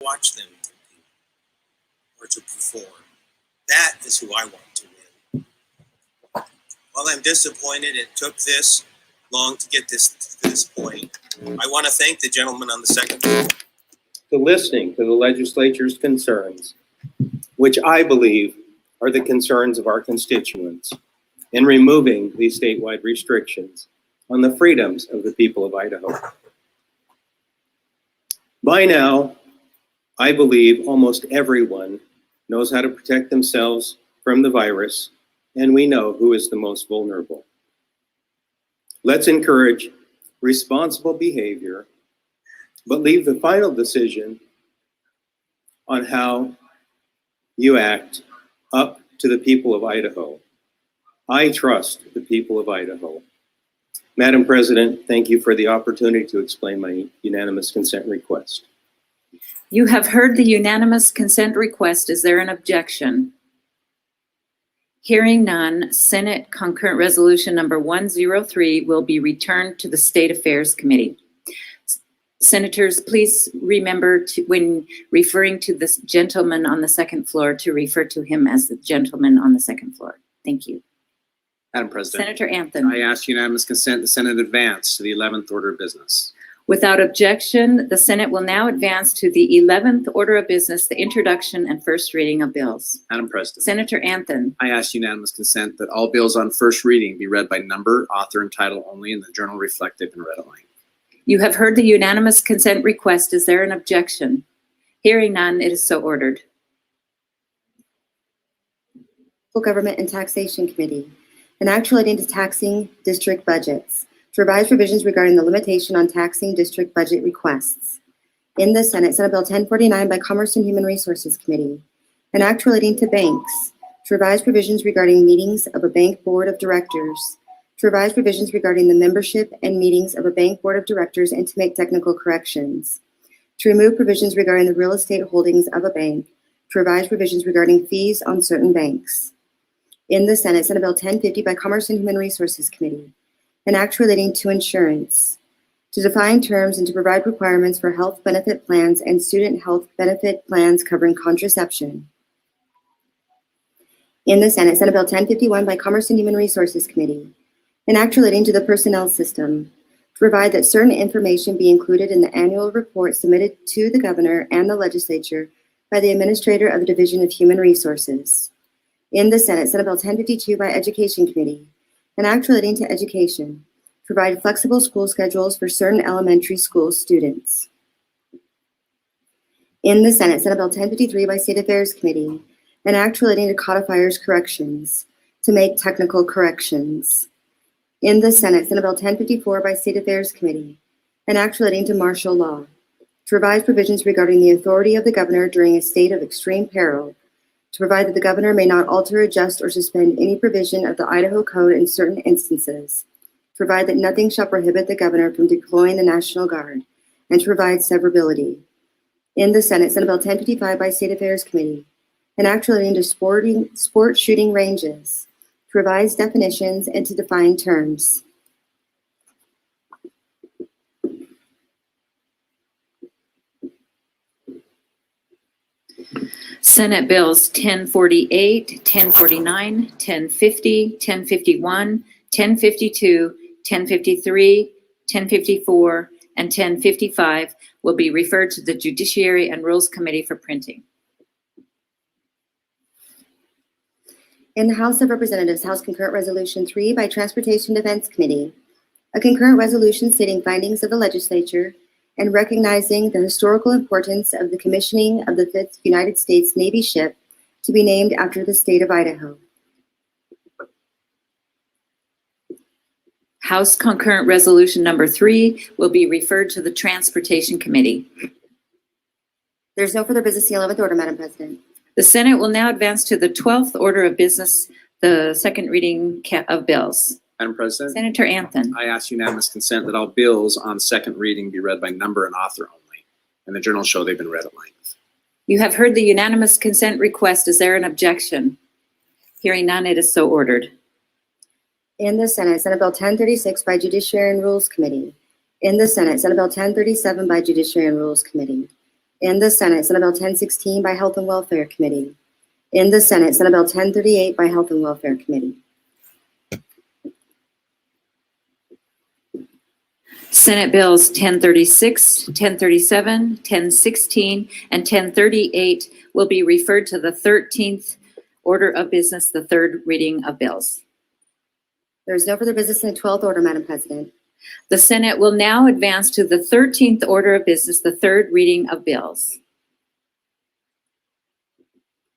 watch them compete or to perform. That is who I want to win. While I'm disappointed it took this long to get this to this point, I want to thank the gentleman on the second floor for listening to the legislature's concerns, which I believe are the concerns of our constituents, in removing these statewide restrictions on the freedoms of the people of Idaho. By now, I believe almost everyone knows how to protect themselves from the virus, and we know who is the most vulnerable. Let's encourage responsible behavior, but leave the final decision on how you act up to the people of Idaho. I trust the people of Idaho. Madam President, thank you for the opportunity to explain my unanimous consent request. You have heard the unanimous consent request. Is there an objection? Hearing none, Senate Concurrent Resolution number 103 will be returned to the State Affairs Committee. Senators, please remember to, when referring to this gentleman on the second floor, to refer to him as the gentleman on the second floor. Thank you. Madam President, Senator Anthony. I ask unanimous consent the Senate advance to the 11th order of business. Without objection, the Senate will now advance to the 11th order of business, the introduction and first reading of bills. Madam President, Senator Anthony. I ask unanimous consent that all bills on first reading be read by number, author, and title only, and the journal reflect they've been read at length. You have heard the unanimous consent request. Is there an objection? Hearing none, it is so ordered. Government and Taxation Committee, an act relating to taxing district budgets, to revise provisions regarding the limitation on taxing district budget requests. In the Senate, Senate Bill 1049 by Commerce and Human Resources Committee, an act relating to banks, to revise provisions regarding meetings of a bank board of directors, to revise provisions regarding the membership and meetings of a bank board of directors and to make technical corrections, to remove provisions regarding the real estate holdings of a bank, to revise provisions regarding fees on certain banks. In the Senate, Senate Bill 1050 by Commerce and Human Resources Committee, an act relating to insurance, to define terms and to provide requirements for health benefit plans and student health benefit plans covering contraception. In the Senate, Senate Bill 1051 by Commerce and Human Resources Committee, an act relating to the personnel system, to provide that certain information be included in the annual report submitted to the governor and the legislature by the administrator of the Division of Human Resources. In the Senate, Senate Bill 1052 by Education Committee, an act relating to education, to provide flexible school schedules for certain elementary school students. In the Senate, Senate Bill 1053 by State Affairs Committee, an act relating to codifiers corrections, to make technical corrections. In the Senate, Senate Bill 1054 by State Affairs Committee, an act relating to martial law, to revise provisions regarding the authority of the governor during a state of extreme peril, to provide that the governor may not alter, adjust, or suspend any provision of the Idaho Code in certain instances, to provide that nothing shall prohibit the governor from deploying the National Guard, and to provide severability. In the Senate, Senate Bill 1055 by State Affairs Committee, an act relating to sport shooting ranges, to revise definitions and to define terms. Senate Bills 1048, 1049, 1050, 1051, 1052, 1053, 1054, and 1055 will be referred to the Judiciary and Rules Committee for printing. In the House of Representatives, House Concurrent Resolution 3 by Transportation Defense Committee, a concurrent resolution stating findings of the legislature and recognizing the historical importance of the commissioning of the 5th United States Navy ship to be named after the state of Idaho. House Concurrent Resolution number 3 will be referred to the Transportation Committee. There's no further business in the 11th order, Madam President. The Senate will now advance to the 12th order of business, the second reading of bills. Madam President, Senator Anthony. I ask unanimous consent that all bills on second reading be read by number and author only, and the journal show they've been read at length. You have heard the unanimous consent request. Is there an objection? Hearing none, it is so ordered. In the Senate, Senate Bill 1036 by Judiciary and Rules Committee. In the Senate, Senate Bill 1037 by Judiciary and Rules Committee. In the Senate, Senate Bill 1016 by Health and Welfare Committee. In the Senate, Senate Bill 1038 by Health and Welfare Committee. Senate Bills 1036, 1037, 1016, and 1038 will be referred to the 13th order of business, the third reading of bills. There is no further business in the 12th order, Madam President. The Senate will now advance to the 13th order of business, the third reading of bills.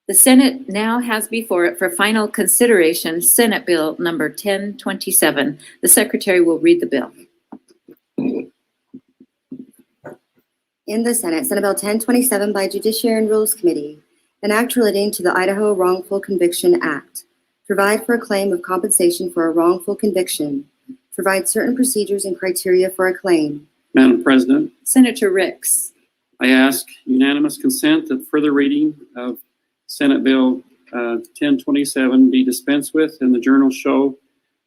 The Senate now has before it for final consideration Senate Bill number 1027. The Secretary will read the bill. In the Senate, Senate Bill 1027 by Judiciary and Rules Committee, an act relating to the Idaho Wrongful Conviction Act. Provide for a claim of compensation for a wrongful conviction. Provide certain procedures and criteria for a claim. Madam President, Senator Ricks. I ask unanimous consent that further reading of Senate Bill 1027 be dispensed with, and the journal show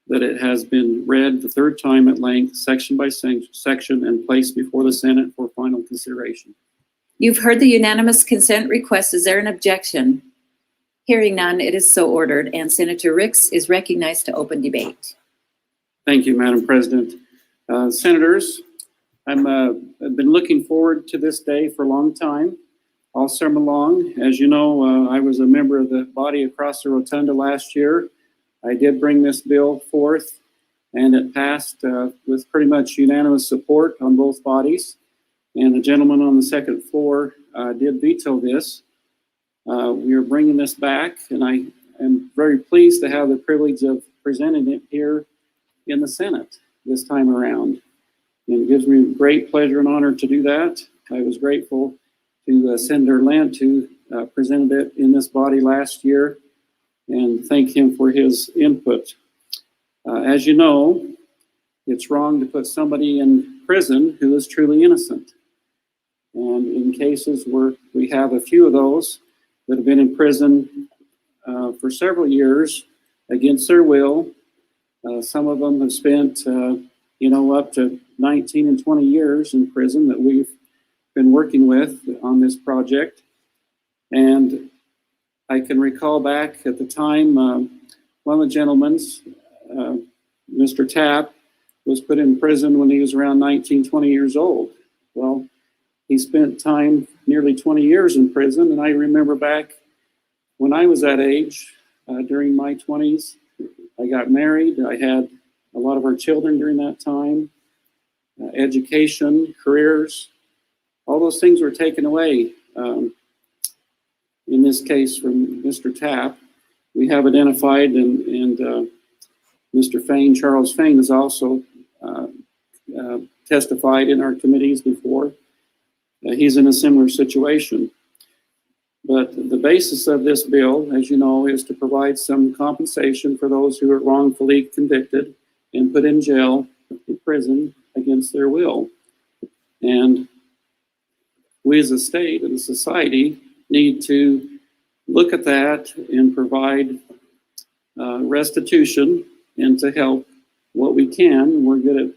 that it has been read the third time at length, section by section, and placed before the Senate for final consideration. You've heard the unanimous consent request. Is there an objection? Hearing none, it is so ordered, and Senator Ricks is recognized to open debate. Thank you, Madam President. Senators, I've been looking forward to this day for a long time, all summer long. As you know, I was a member of the body across the rotunda last year. I did bring this bill forth, and it passed with pretty much unanimous support on both bodies. And the gentleman on the second floor did veto this. We are bringing this back, and I am very pleased to have the privilege of presenting it here in the Senate this time around. And it gives me great pleasure and honor to do that. I was grateful to Senator Lent, who presented it in this body last year, and thank him for his input. As you know, it's wrong to put somebody in prison who is truly innocent. And in cases where we have a few of those that have been in prison for several years against their will, some of them have spent, up to 19 and 20 years in prison that we've been working with on this project. And I can recall back at the time, one of the gentlemen, Mr. Tapp, was put in prison when he was around 19, 20 years old. Well, he spent time, nearly 20 years in prison, and I remember back when I was that age, during my 20s, I got married. I had a lot of our children during that time, education, careers, all those things were taken away. In this case, from Mr. Tapp, we have identified, and Mr. Fain, Charles Fain, has also testified in our committees before. He's in a similar situation. But the basis of this bill, as you know, is to provide some compensation for those who are wrongfully convicted and put in jail, in prison, against their will. And we as a state and a society need to look at that and provide restitution and to help what we can. We're good at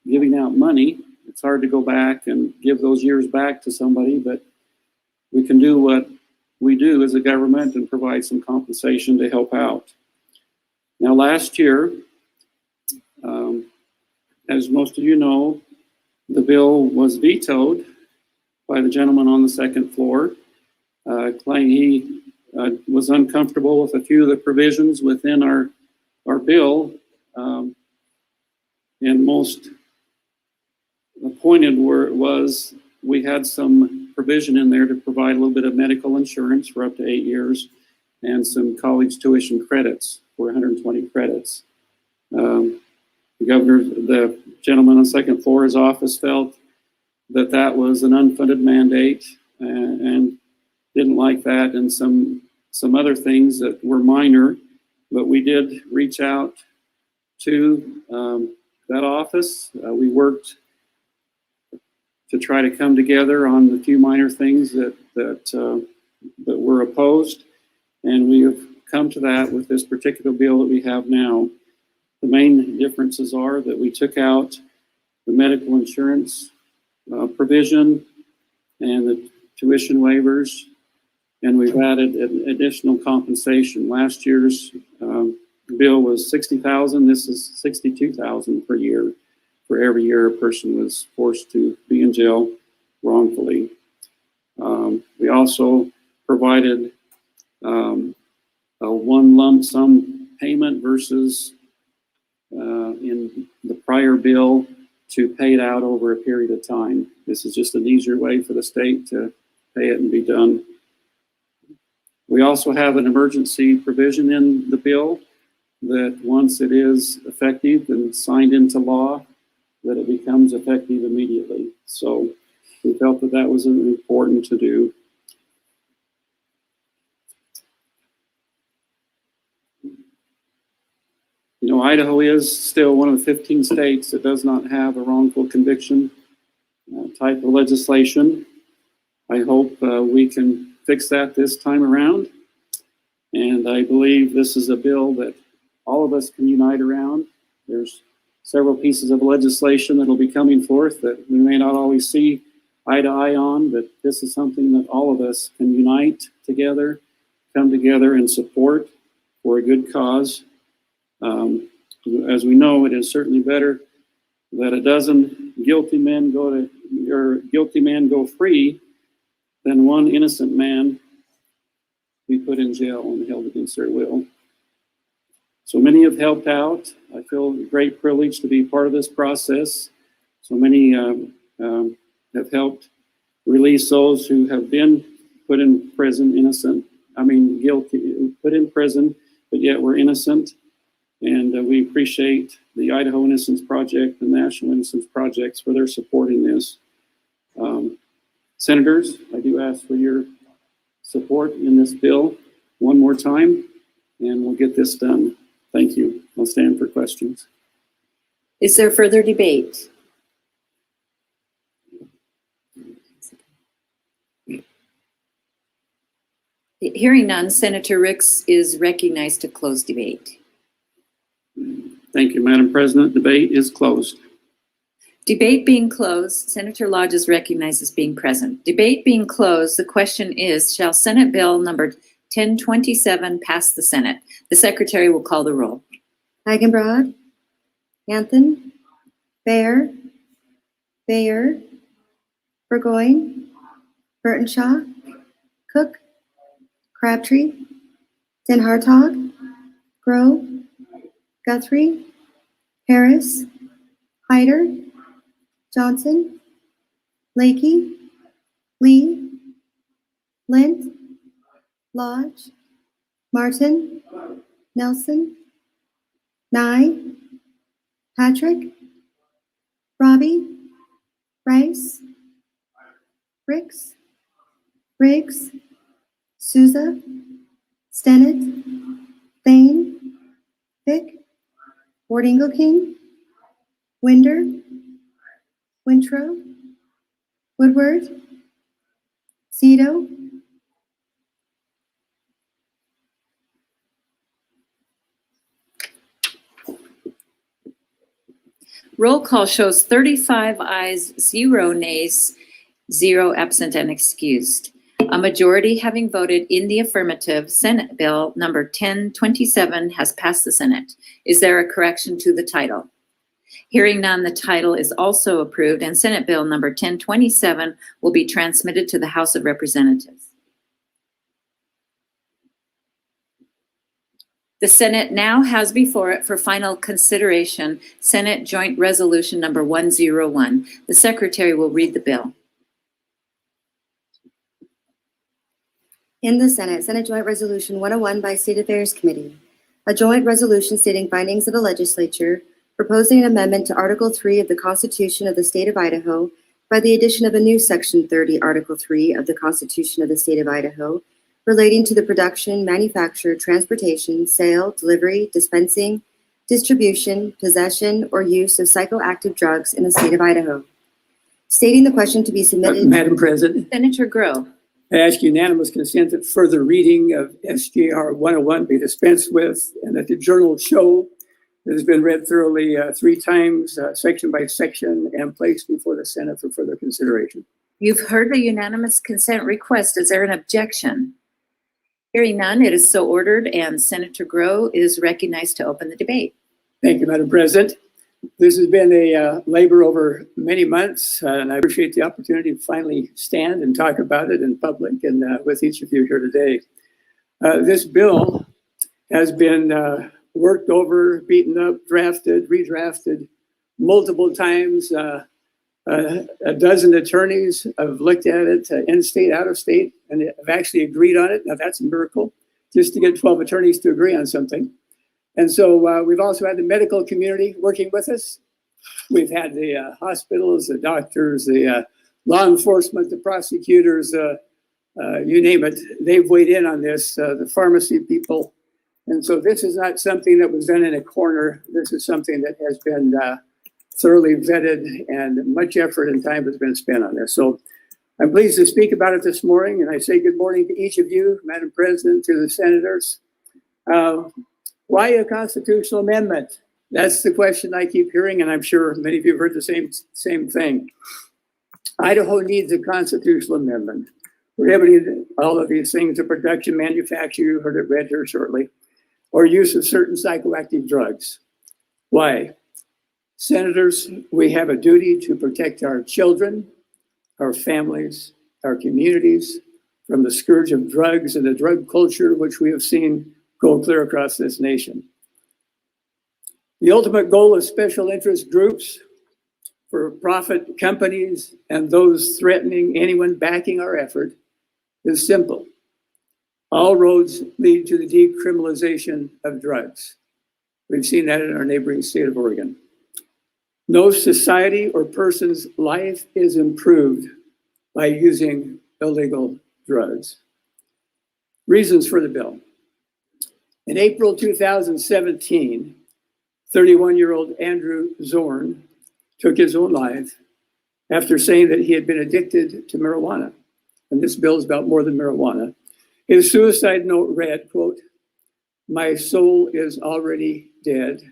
giving out money. It's hard to go back and give those years back to somebody, but we can do what we do as a government and provide some compensation to help out. Now, last year, as most of you know, the bill was vetoed by the gentleman on the second floor, claiming he was uncomfortable with a few of the provisions within our bill, and most pointed was we had some provision in there to provide a little bit of medical insurance for up to 8 years and some college tuition credits for 120 credits. The gentleman on the second floor, his office felt that that was an unfunded mandate and didn't like that, and some other things that were minor, but we did reach out to that office. We worked to try to come together on the few minor things that were opposed, and we have come to that with this particular bill that we have now. The main differences are that we took out the medical insurance provision and the tuition waivers, and we've added an additional compensation. Last year's bill was $60,000. This is $62,000 per year for every year a person was forced to be in jail wrongfully. We also provided a one lump sum payment versus in the prior bill to pay it out over a period of time. This is just an easier way for the state to pay it and be done. We also have an emergency provision in the bill that once it is effective and signed into law, that it becomes effective immediately. So we felt that that was important to do. You know, Idaho is still one of the 15 states that does not have a wrongful conviction type of legislation. I hope we can fix that this time around. And I believe this is a bill that all of us can unite around. There's several pieces of legislation that will be coming forth that we may not always see eye to eye on, but this is something that all of us can unite together, come together and support for a good cause. As we know, it is certainly better that a dozen guilty men go free than one innocent man be put in jail and held against their will. So many have helped out. I feel a great privilege to be part of this process. So many have helped release those who have been put in prison guilty, put in prison, but yet were innocent. And we appreciate the Idaho Innocence Project, the National Innocence Projects for their support in this. Senators, I do ask for your support in this bill one more time, and we'll get this done. Thank you. I'll stand for questions. Is there further debate? Hearing none, Senator Ricks is recognized to close debate. Thank you, Madam President. Debate is closed. Debate being closed, Senator Lodge is recognized as being present. Debate being closed, the question is, shall Senate Bill number 1027 pass the Senate? The Secretary will call the roll. Eigenbrod, Anthem, Bayer, Burgoyne, Burtonshaw, Cook, Crabtree, Den Hartog, Grow, Guthrie, Harris, Hyder, Johnson, Lakey, Lee, Lent, Lodge, Martin, Nelson, Nye, Patrick, Robbie, Rice, Ricks, Riggs, Souza, Stennett, Thane, Fick, Ward King, Winder, Wintro, Woodward, Zito, Roll call shows 35 ayes, 0 nays, 0 absent and excused. A majority having voted in the affirmative, Senate Bill number 1027 has passed the Senate. Is there a correction to the title? Hearing none, the title is also approved, and Senate Bill number 1027 will be transmitted to the House of Representatives. The Senate now has before it for final consideration Senate Joint Resolution number 101. The Secretary will read the bill. In the Senate, Senate Joint Resolution 101 by State Affairs Committee, a joint resolution stating findings of the legislature, proposing an amendment to Article 3 of the Constitution of the State of Idaho by the addition of a new Section 30, Article 3 of the Constitution of the State of Idaho, relating to the production, manufacture, transportation, sale, delivery, dispensing, distribution, possession, or use of psychoactive drugs in the state of Idaho. Stating the question to be submitted. Madam President, Senator Grow. I ask unanimous consent that further reading of SJR 101 be dispensed with, and that the journal show that has been read thoroughly 3 times, section by section, and placed before the Senate for further consideration. You've heard the unanimous consent request. Is there an objection? Hearing none, it is so ordered, and Senator Grow is recognized to open the debate. Thank you, Madam President. This has been a labor over many months, and I appreciate the opportunity to finally stand and talk about it in public and with each of you here today. This bill has been worked over, beaten up, drafted, redrafted multiple times. A dozen attorneys have looked at it, in-state, out-of-state, and have actually agreed on it. Now, that's a miracle, just to get 12 attorneys to agree on something. And so we've also had the medical community working with us. We've had the hospitals, the doctors, the law enforcement, the prosecutors, you name it. They've weighed in on this, the pharmacy people. And so this is not something that was done in a corner. This is something that has been thoroughly vetted, and much effort and time has been spent on this. So I'm pleased to speak about it this morning, and I say good morning to each of you, Madam President, to the senators. Why a constitutional amendment? That's the question I keep hearing, and I'm sure many of you have heard the same thing. Idaho needs a constitutional amendment. Prohibiting all of these things, the production, manufacture, you heard it read here shortly, or use of certain psychoactive drugs. Why? Senators, we have a duty to protect our children, our families, our communities from the scourge of drugs and the drug culture, which we have seen go clear across this nation. The ultimate goal of special interest groups, for-profit companies, and those threatening anyone backing our effort is simple. All roads lead to the decriminalization of drugs. We've seen that in our neighboring state of Oregon. No society or person's life is improved by using illegal drugs. Reasons for the bill. In April 2017, 31-year-old Andrew Zorn took his own life after saying that he had been addicted to marijuana. And this bill is about more than marijuana. His suicide note read, quote, "My soul is already dead.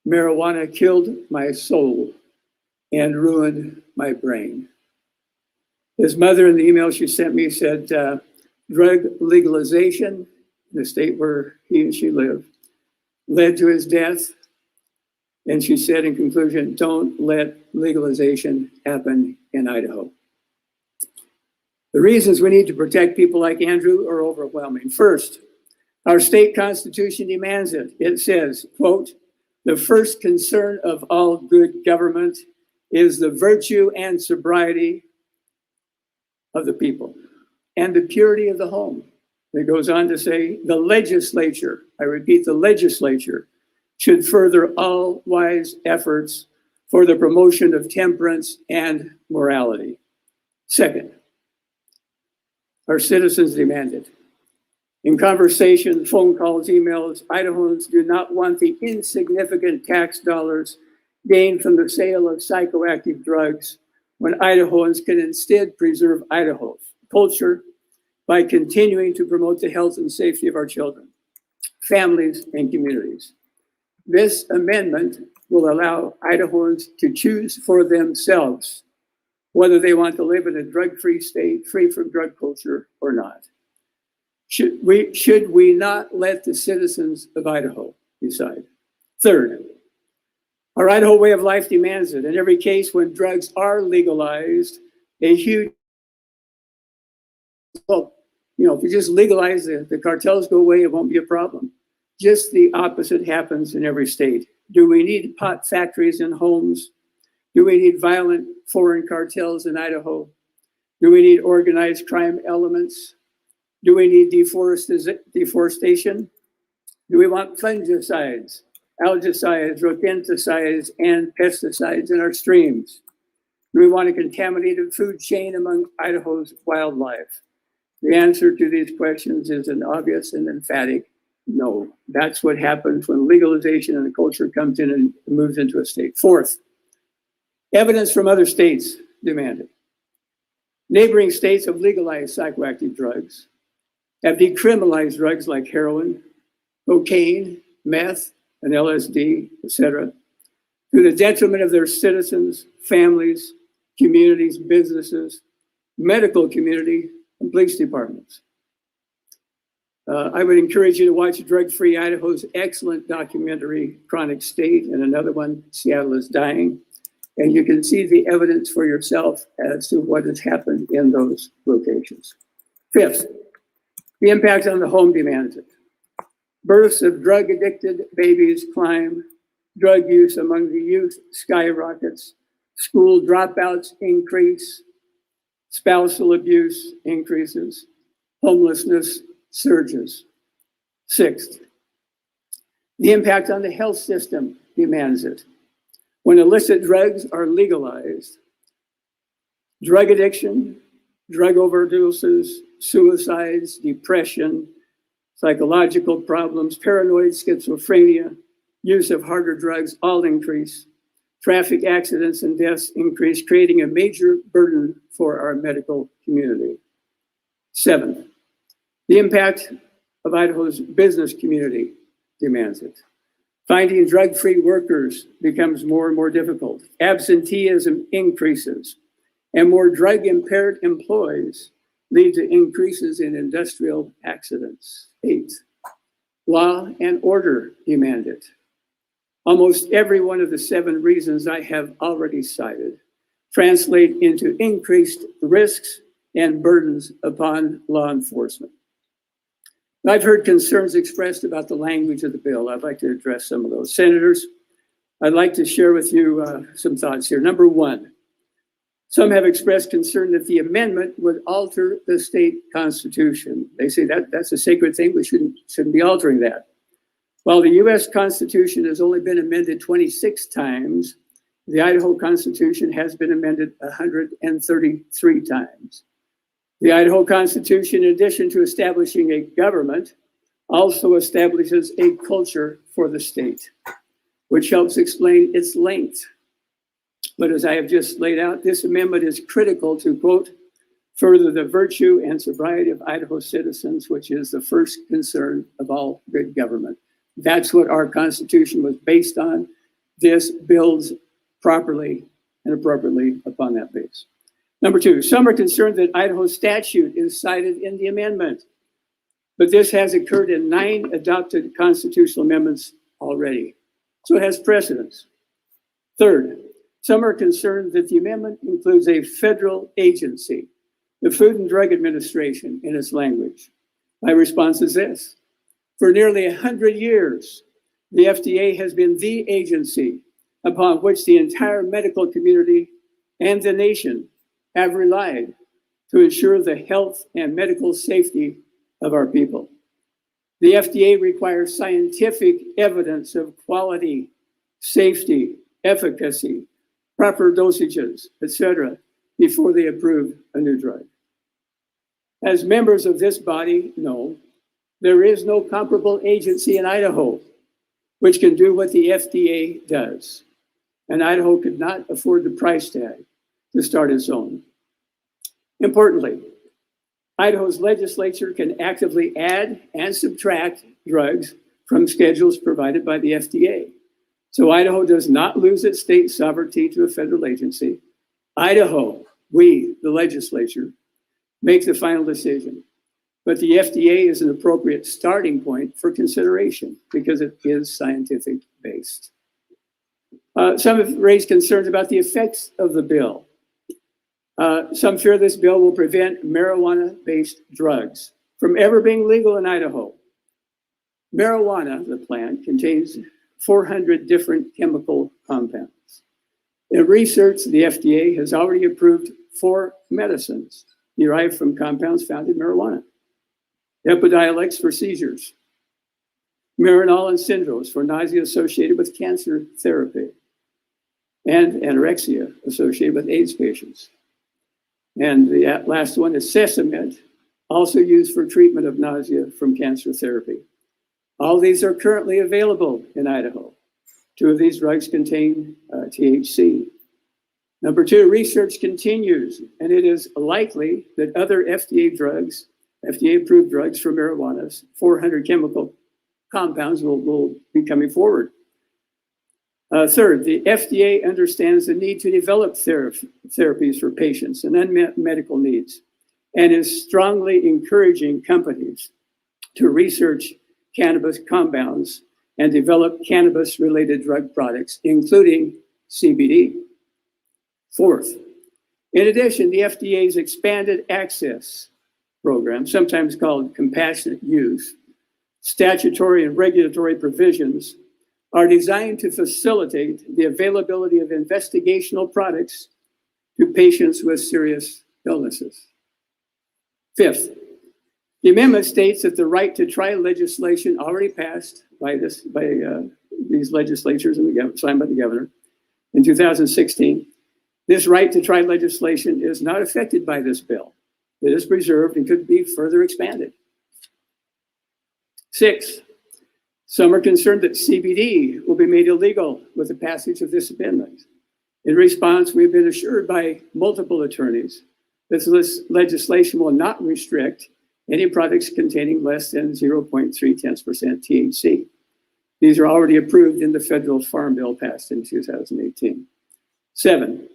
Marijuana killed my soul and ruined my brain." His mother, in the email she sent me, said, drug legalization, the state where he and she live, led to his death. And she said in conclusion, don't let legalization happen in Idaho. The reasons we need to protect people like Andrew are overwhelming. First, our state constitution demands it. It says, quote, "The first concern of all good government is the virtue and sobriety of the people and the purity of the home." It goes on to say, the legislature, I repeat, the legislature should further all wise efforts for the promotion of temperance and morality. Second, our citizens demand it. In conversation, phone calls, emails, Idahoans do not want the insignificant tax dollars gained from the sale of psychoactive drugs when Idahoans can instead preserve Idaho's culture by continuing to promote the health and safety of our children, families, and communities. This amendment will allow Idahoans to choose for themselves whether they want to live in a drug-free state, free from drug culture or not. Should we not let the citizens of Idaho decide? Third, our Idaho way of life demands it. In every case when drugs are legalized, a huge, well, if you just legalize the cartels go away, it won't be a problem. Just the opposite happens in every state. Do we need pot factories in homes? Do we need violent foreign cartels in Idaho? Do we need organized crime elements? Do we need deforestation? Do we want fungicides, algicides, rodenticides, and pesticides in our streams? Do we want a contaminated food chain among Idaho's wildlife? The answer to these questions is an obvious and emphatic no. That's what happens when legalization and the culture comes in and moves into a state. Fourth, evidence from other states demanded. Neighboring states have legalized psychoactive drugs, have decriminalized drugs like heroin, cocaine, meth, and LSD, etc., to the detriment of their citizens, families, communities, businesses, medical community, and police departments. I would encourage you to watch Drug Free Idaho's excellent documentary, Chronic State, and another one, Seattle is Dying. And you can see the evidence for yourself as to what has happened in those locations. Fifth, the impact on the home demands it. Births of drug-addicted babies climb, drug use among the youth skyrockets, school dropouts increase, spousal abuse increases, homelessness surges. Sixth, the impact on the health system demands it. When illicit drugs are legalized, drug addiction, drug overdoses, suicides, depression, psychological problems, paranoid schizophrenia, use of harder drugs all increase. Traffic accidents and deaths increase, creating a major burden for our medical community. Seventh, the impact of Idaho's business community demands it. Finding drug-free workers becomes more and more difficult. Absenteeism increases, and more drug-impaired employees lead to increases in industrial accidents. Eighth, law and order demand it. Almost every one of the 7 reasons I have already cited translate into increased risks and burdens upon law enforcement. I've heard concerns expressed about the language of the bill. I'd like to address some of those. Senators, I'd like to share with you some thoughts here. Number 1, some have expressed concern that the amendment would alter the state constitution. They say that's a sacred thing. We shouldn't be altering that. While the U.S. Constitution has only been amended 26 times, the Idaho Constitution has been amended 133 times. The Idaho Constitution, in addition to establishing a government, also establishes a culture for the state, which helps explain its length. But as I have just laid out, this amendment is critical to, quote, further the virtue and sobriety of Idaho citizens, which is the first concern of all good government. That's what our Constitution was based on. This builds properly and appropriately upon that base. Number 2, some are concerned that Idaho statute is cited in the amendment, but this has occurred in 9 adopted constitutional amendments already, so it has precedence. Third, some are concerned that the amendment includes a federal agency, the Food and Drug Administration, in its language. My response is this: for nearly 100 years, the FDA has been the agency upon which the entire medical community and the nation have relied to ensure the health and medical safety of our people. The FDA requires scientific evidence of quality, safety, efficacy, proper dosages, etc., before they approve a new drug. As members of this body know, there is no comparable agency in Idaho which can do what the FDA does, and Idaho could not afford the price tag to start its own. Importantly, Idaho's legislature can actively add and subtract drugs from schedules provided by the FDA. So Idaho does not lose its state sovereignty to a federal agency. Idaho, we, the legislature, make the final decision. But the FDA is an appropriate starting point for consideration because it is scientific based. Some have raised concerns about the effects of the bill. Some fear this bill will prevent marijuana-based drugs from ever being legal in Idaho. Marijuana, the plant, contains 400 different chemical compounds. In research, the FDA has already approved 4 medicines derived from compounds found in marijuana. Epidiolex for seizures, Marinol and Syndrome for nausea associated with cancer therapy, and anorexia associated with AIDS patients. And the last one is Sesament, also used for treatment of nausea from cancer therapy. All these are currently available in Idaho. 2 of these drugs contain THC. Number 2, research continues, and it is likely that other FDA-approved drugs for marijuana's 400 chemical compounds will be coming forward. Third, the FDA understands the need to develop therapies for patients and unmet medical needs and is strongly encouraging companies to research cannabis compounds and develop cannabis-related drug products, including CBD. Fourth, in addition, the FDA's expanded access program, sometimes called compassionate use, statutory and regulatory provisions are designed to facilitate the availability of investigational products to patients with serious illnesses. Fifth, the amendment states that the right to try legislation already passed by these legislatures and signed by the governor in 2016. This right to try legislation is not affected by this bill. It is preserved and could be further expanded. Six, some are concerned that CBD will be made illegal with the passage of this amendment. In response, we've been assured by multiple attorneys that this legislation will not restrict any products containing less than 0.3% THC. These are already approved in the federal farm bill passed in 2018. Seven,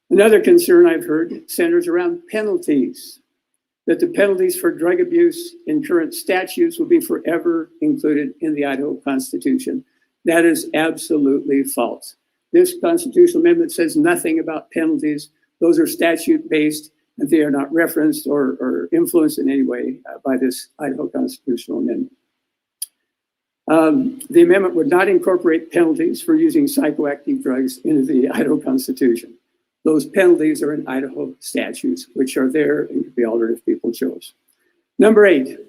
another concern I've heard centers around penalties, that the penalties for drug abuse in current statutes will be forever included in the Idaho Constitution. That is absolutely false. This constitutional amendment says nothing about penalties. Those are statute-based, and they are not referenced or influenced in any way by this Idaho constitutional amendment. The amendment would not incorporate penalties for using psychoactive drugs into the Idaho Constitution. Those penalties are in Idaho statutes, which are there and could be altered if people chose. Number 8,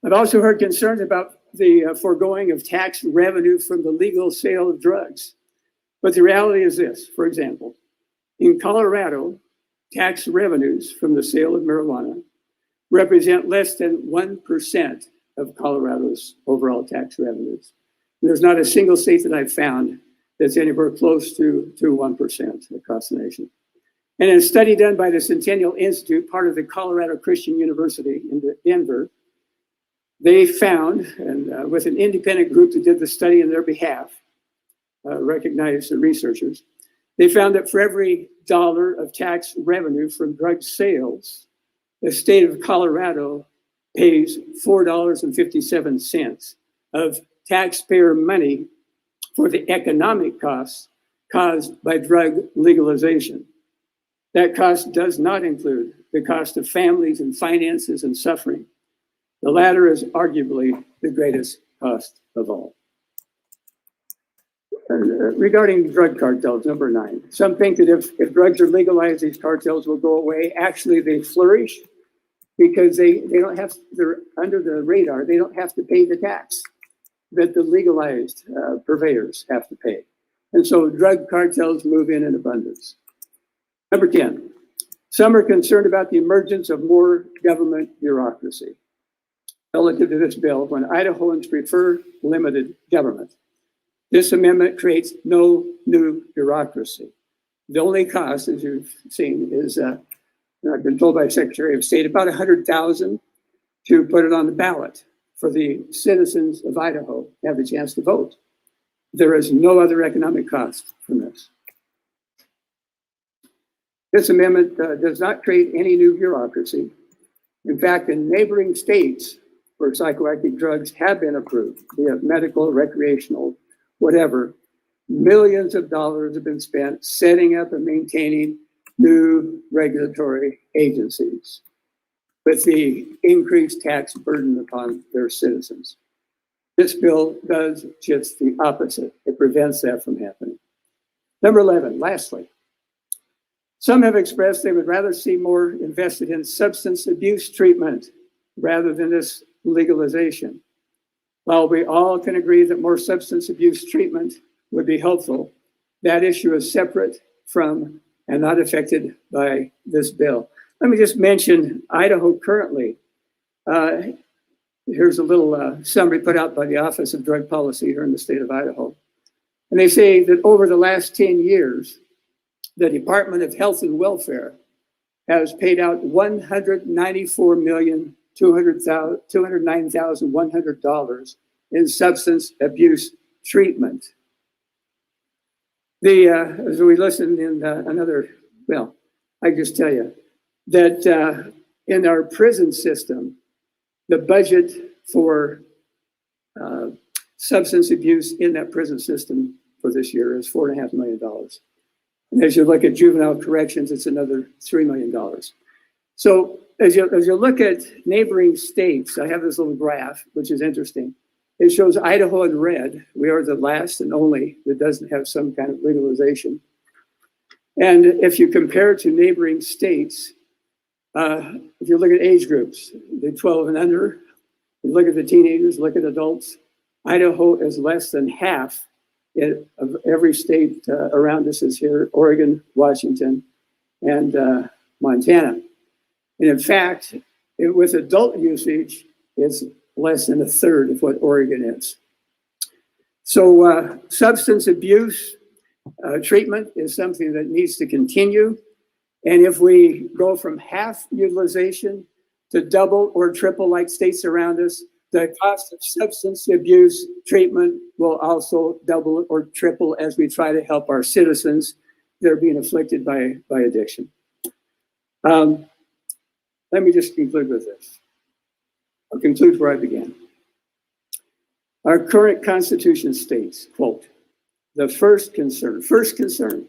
I've also heard concerns about the foregoing of tax revenue from the legal sale of drugs. But the reality is this, for example, in Colorado, tax revenues from the sale of marijuana represent less than 1% of Colorado's overall tax revenues. There's not a single state that I've found that's anywhere close to 1% across the nation. And in a study done by the Centennial Institute, part of the Colorado Christian University in Denver, they found, and with an independent group that did the study on their behalf, recognized the researchers, they found that for every dollar of tax revenue from drug sales, the state of Colorado pays $4.57 of taxpayer money for the economic costs caused by drug legalization. That cost does not include the cost of families and finances and suffering. The latter is arguably the greatest cost of all. Regarding drug cartels, number 9, some think that if drugs are legalized, these cartels will go away. Actually, they flourish because they don't have, they're under the radar. They don't have to pay the tax that the legalized purveyors have to pay. And so drug cartels move in abundance. Number 10, some are concerned about the emergence of more government bureaucracy. Relative to this bill, when Idahoans prefer limited government, this amendment creates no new bureaucracy. The only cost, as you've seen, is, I've been told by the Secretary of State, about $100,000 to put it on the ballot for the citizens of Idaho to have the chance to vote. There is no other economic cost from this. This amendment does not create any new bureaucracy. In fact, in neighboring states where psychoactive drugs have been approved, be it medical, recreational, whatever, millions of dollars have been spent setting up and maintaining new regulatory agencies with the increased tax burden upon their citizens. This bill does just the opposite. It prevents that from happening. Number 11, lastly, some have expressed they would rather see more invested in substance abuse treatment rather than this legalization. While we all can agree that more substance abuse treatment would be helpful, that issue is separate from and not affected by this bill. Let me just mention Idaho currently. Here's a little summary put out by the Office of Drug Policy here in the state of Idaho. And they say that over the last 10 years, the Department of Health and Welfare has paid out $194,209,100 in substance abuse treatment. As we listened in I just tell you that in our prison system, the budget for substance abuse in that prison system for this year is $4.5 million. And as you look at juvenile corrections, it's another $3 million. So as you look at neighboring states, I have this little graph, which is interesting. It shows Idaho in red. We are the last and only that doesn't have some kind of legalization. And if you compare to neighboring states, if you look at age groups, the 12 and under, you look at the teenagers, look at adults, Idaho is less than half of every state around us is here, Oregon, Washington, and Montana. And in fact, with adult usage, it's less than a third of what Oregon is. So substance abuse treatment is something that needs to continue. And if we go from half utilization to double or triple like states around us, the cost of substance abuse treatment will also double or triple as we try to help our citizens that are being afflicted by addiction. Let me just conclude with this. I'll conclude where I began. Our current Constitution states, quote, the first concern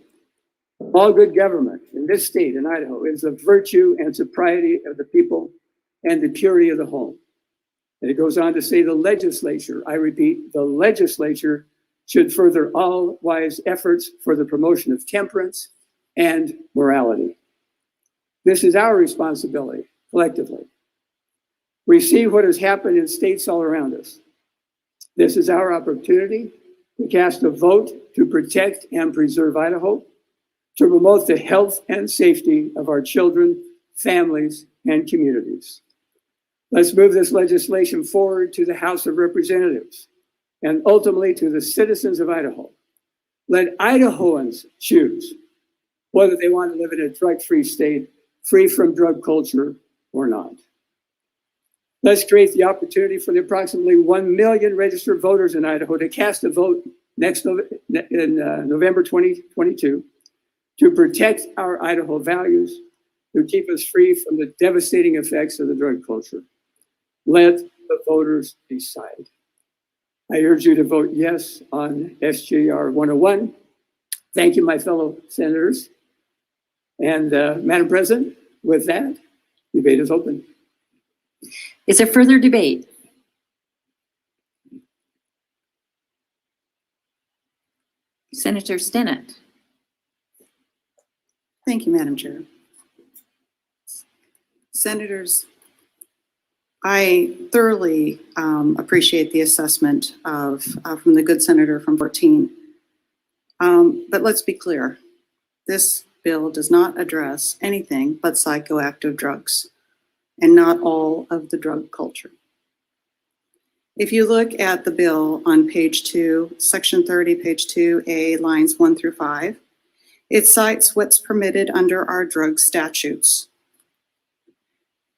of all good government in this state, in Idaho, is the virtue and sobriety of the people and the purity of the home. And it goes on to say the legislature, I repeat, the legislature should further all wise efforts for the promotion of temperance and morality. This is our responsibility, collectively. We see what has happened in states all around us. This is our opportunity to cast a vote to protect and preserve Idaho, to promote the health and safety of our children, families, and communities. Let's move this legislation forward to the House of Representatives and ultimately to the citizens of Idaho. Let Idahoans choose whether they want to live in a drug-free state, free from drug culture or not. Let's create the opportunity for the approximately 1 million registered voters in Idaho to cast a vote in November 2022 to protect our Idaho values, to keep us free from the devastating effects of the drug culture. Let the voters decide. I urge you to vote yes on SJR 101. Thank you, my fellow senators. And Madam President, with that, debate is open. Is there further debate? Senator Stinnett. Thank you, Madam Chair. Senators, I thoroughly appreciate the assessment from the good senator from 14. But let's be clear, this bill does not address anything but psychoactive drugs and not all of the drug culture. If you look at the bill on page 2, section 30, page 2A, lines 1 through 5, it cites what's permitted under our drug statutes.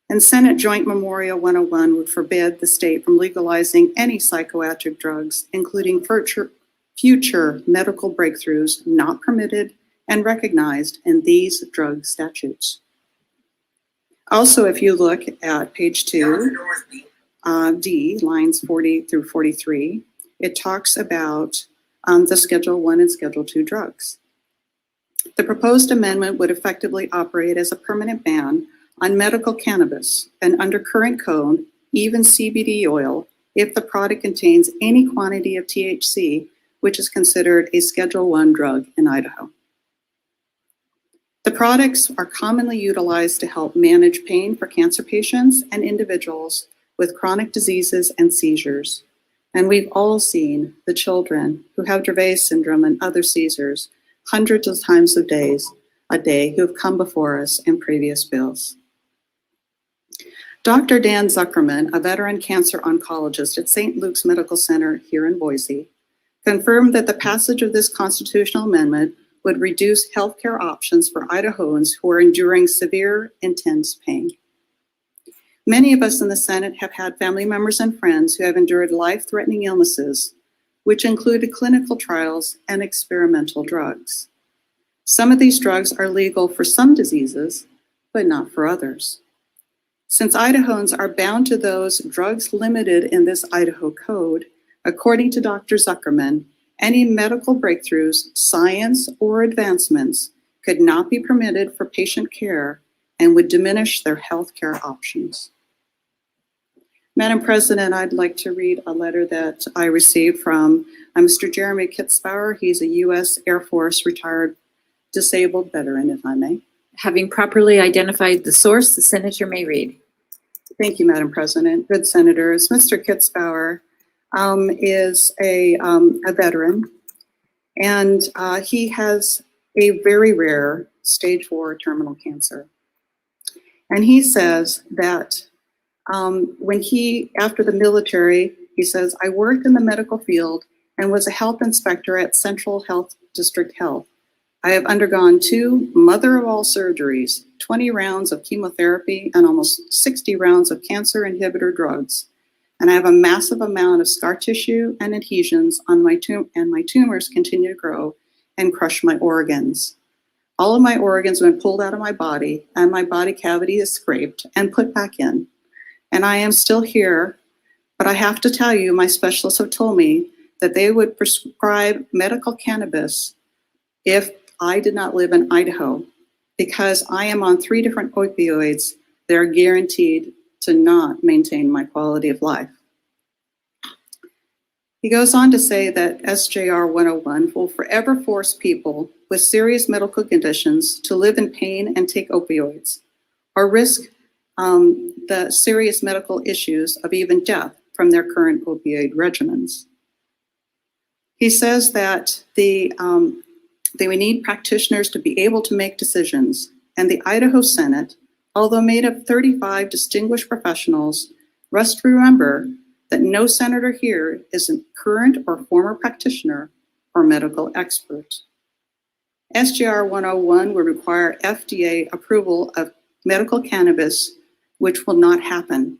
And Senate Joint Memorial 101 would forbid the state from legalizing any psychoactive drugs, including future medical breakthroughs not permitted and recognized in these drug statutes. Also, if you look at page 2, D, lines 40 through 43, it talks about the Schedule 1 and Schedule 2 drugs. The proposed amendment would effectively operate as a permanent ban on medical cannabis and under current code, even CBD oil, if the product contains any quantity of THC, which is considered a Schedule 1 drug in Idaho. The products are commonly utilized to help manage pain for cancer patients and individuals with chronic diseases and seizures. And we've all seen the children who have Dravet syndrome and other seizures hundreds of times a day who have come before us in previous bills. Dr. Dan Zuckerman, a veteran cancer oncologist at St. Luke's Medical Center here in Boise, confirmed that the passage of this constitutional amendment would reduce healthcare options for Idahoans who are enduring severe, intense pain. Many of us in the Senate have had family members and friends who have endured life-threatening illnesses which included clinical trials and experimental drugs. Some of these drugs are legal for some diseases, but not for others. Since Idahoans are bound to those drugs limited in this Idaho code, according to Dr. Zuckerman, any medical breakthroughs, science, or advancements could not be permitted for patient care and would diminish their health care options. Madam President, I'd like to read a letter that I received from Mr. Jeremy Kitzbauer. He's a U.S. Air Force retired disabled veteran, if I may. Having properly identified the source, the senator may read. Thank you, Madam President. Good senators. Mr. Kitzbauer is a veteran, and he has a very rare stage 4 terminal cancer. And he says that when after the military, he says, I worked in the medical field and was a health inspector at Central Health District Health. I have undergone 2 mother-of-all surgeries, 20 rounds of chemotherapy, and almost 60 rounds of cancer inhibitor drugs. And I have a massive amount of scar tissue and adhesions on my and my tumors continue to grow and crush my organs. All of my organs have been pulled out of my body, and my body cavity is scraped and put back in. And I am still here, but I have to tell you, my specialists have told me that they would prescribe medical cannabis if I did not live in Idaho, because I am on 3 different opioids that are guaranteed to not maintain my quality of life. He goes on to say that SJR 101 will forever force people with serious medical conditions to live in pain and take opioids, or risk the serious medical issues of even death from their current opioid regimens. He says that we need practitioners to be able to make decisions, and the Idaho Senate, although made of 35 distinguished professionals, must remember that no senator here is a current or former practitioner or medical expert. SJR 101 would require FDA approval of medical cannabis, which will not happen.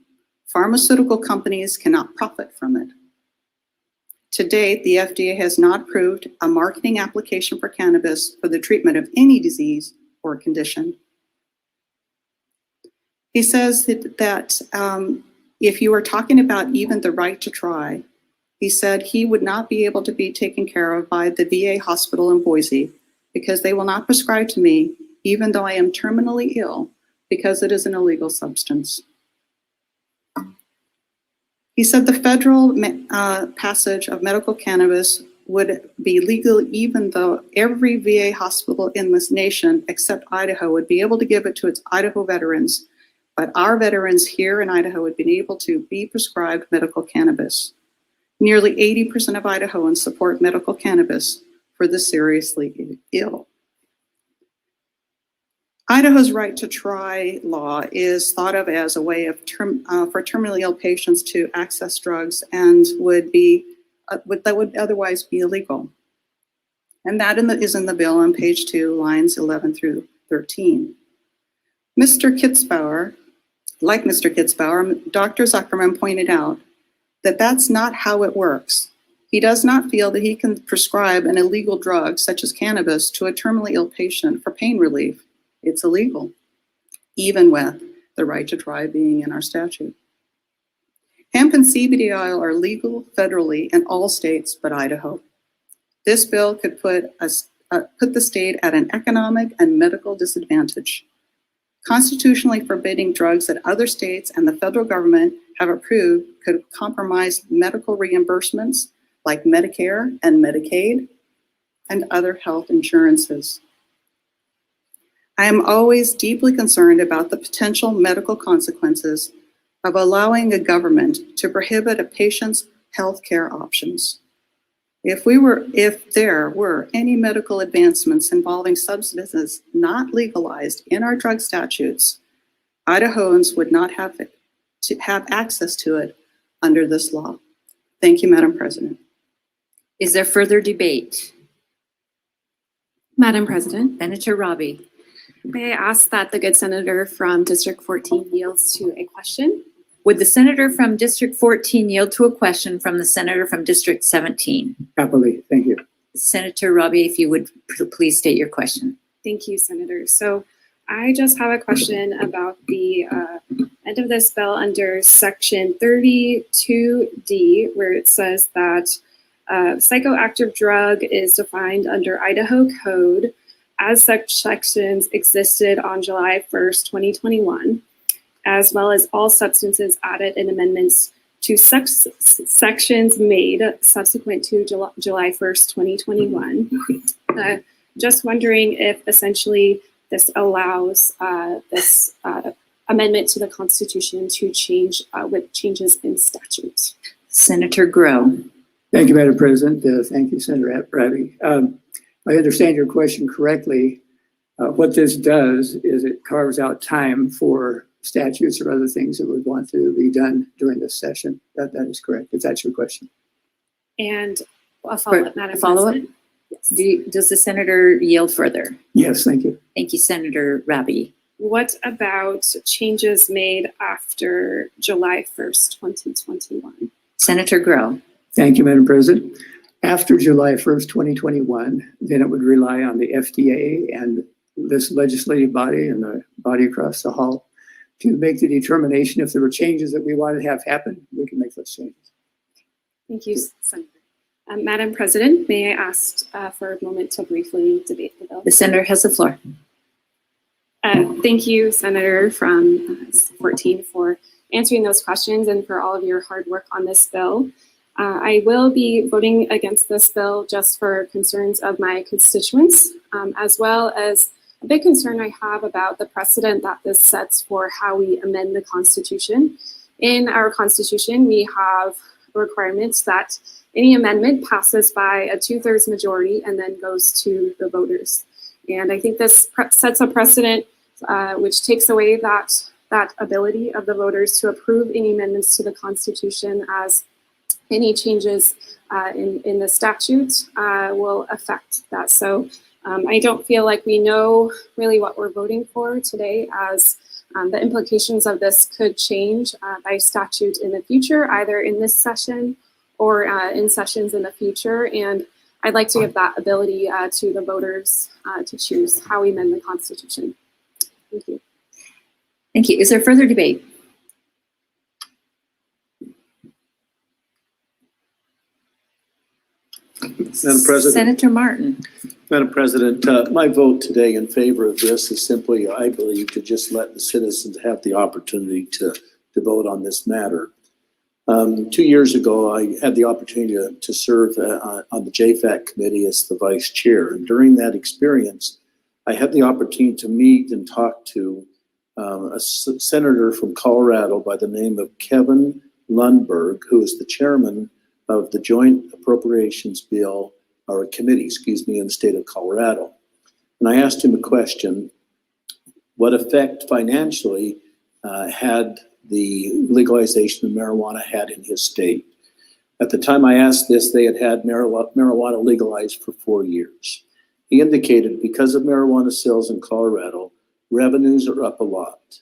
Pharmaceutical companies cannot profit from it. To date, the FDA has not approved a marketing application for cannabis for the treatment of any disease or condition. He says that if you are talking about even the right to try, he said he would not be able to be taken care of by the VA hospital in Boise because they will not prescribe to me even though I am terminally ill because it is an illegal substance. He said the federal passage of medical cannabis would be legal even though every VA hospital in this nation except Idaho would be able to give it to its Idaho veterans, but our veterans here in Idaho would be able to be prescribed medical cannabis. Nearly 80% of Idahoans support medical cannabis for the seriously ill. Idaho's right to try law is thought of as a way of for terminally ill patients to access drugs and would otherwise be illegal. And that is in the bill on page 2, lines 11 through 13. Mr. Kitzbauer, Dr. Zuckerman pointed out that that's not how it works. He does not feel that he can prescribe an illegal drug such as cannabis to a terminally ill patient for pain relief. It's illegal, even with the right to try being in our statute. Hemp and CBD oil are legal federally in all states but Idaho. This bill could put the state at an economic and medical disadvantage. Constitutionally forbidding drugs that other states and the federal government have approved could compromise medical reimbursements like Medicare and Medicaid and other health insurances. I am always deeply concerned about the potential medical consequences of allowing a government to prohibit a patient's health care options. If there were any medical advancements involving substances not legalized in our drug statutes, Idahoans would not have access to it under this law. Thank you, Madam President. Is there further debate? Madam President, Senator Robbie. may I ask that the good senator from District 14 yields to a question? Would the senator from District 14 yield to a question from the senator from District 17? Happily, thank you. Senator Robbie, if you would please state your question. Thank you, Senator. So I just have a question about the end of this bill under section 32D, where it says that psychoactive drug is defined under Idaho Code as such sections existed on July 1st, 2021, as well as all substances added in amendments to sections made subsequent to July 1st, 2021. Just wondering if essentially this allows this amendment to the Constitution to change with changes in statute. Senator Grow. Thank you, Madam President. Thank you, Senator Raby. I understand your question correctly. What this does is it carves out time for statutes or other things that would want to be done during this session. That is correct, if that's your question. And a follow-up, Madam Follow-up? President. Yes. Does the senator yield further? Yes, thank you. Thank you, Senator Raby. What about changes made after July 1st, 2021? Senator Grow. Thank you, Madam President. After July 1st, 2021, then it would rely on the FDA and this legislative body and the body across the hall to make the determination if there were changes that we wanted to have happen, we can make those changes. Thank you, Senator. Madam President, may I ask for a moment to briefly debate the bill? The senator has the floor. Thank you, Senator from 14, for answering those questions and for all of your hard work on this bill. I will be voting against this bill just for concerns of my constituents, as well as a big concern I have about the precedent that this sets for how we amend the Constitution. In our Constitution, we have requirements that any amendment passes by a 2/3 majority and then goes to the voters. And I think this sets a precedent which takes away that ability of the voters to approve any amendments to the Constitution, as any changes in the statute will affect that. So I don't feel like we know really what we're voting for today, as the implications of this could change by statute in the future, either in this session or in sessions in the future. And I'd like to give that ability to the voters to choose how we amend the Constitution. Thank you. Thank you. Is there further debate? Madam President. Senator Martin. Madam President, my vote today in favor of this is simply, I believe, to just let the citizens have the opportunity to vote on this matter. 2 years ago, I had the opportunity to serve on the JFAC committee as the vice chair. And during that experience, I had the opportunity to meet and talk to a senator from Colorado by the name of Kevin Lundberg, who is the chairman of the Joint Appropriations Bill, or committee, excuse me, in the state of Colorado. And I asked him a question: what effect financially had the legalization of marijuana had in his state? At the time I asked this, they had marijuana legalized for 4 years. He indicated because of marijuana sales in Colorado, revenues are up a lot,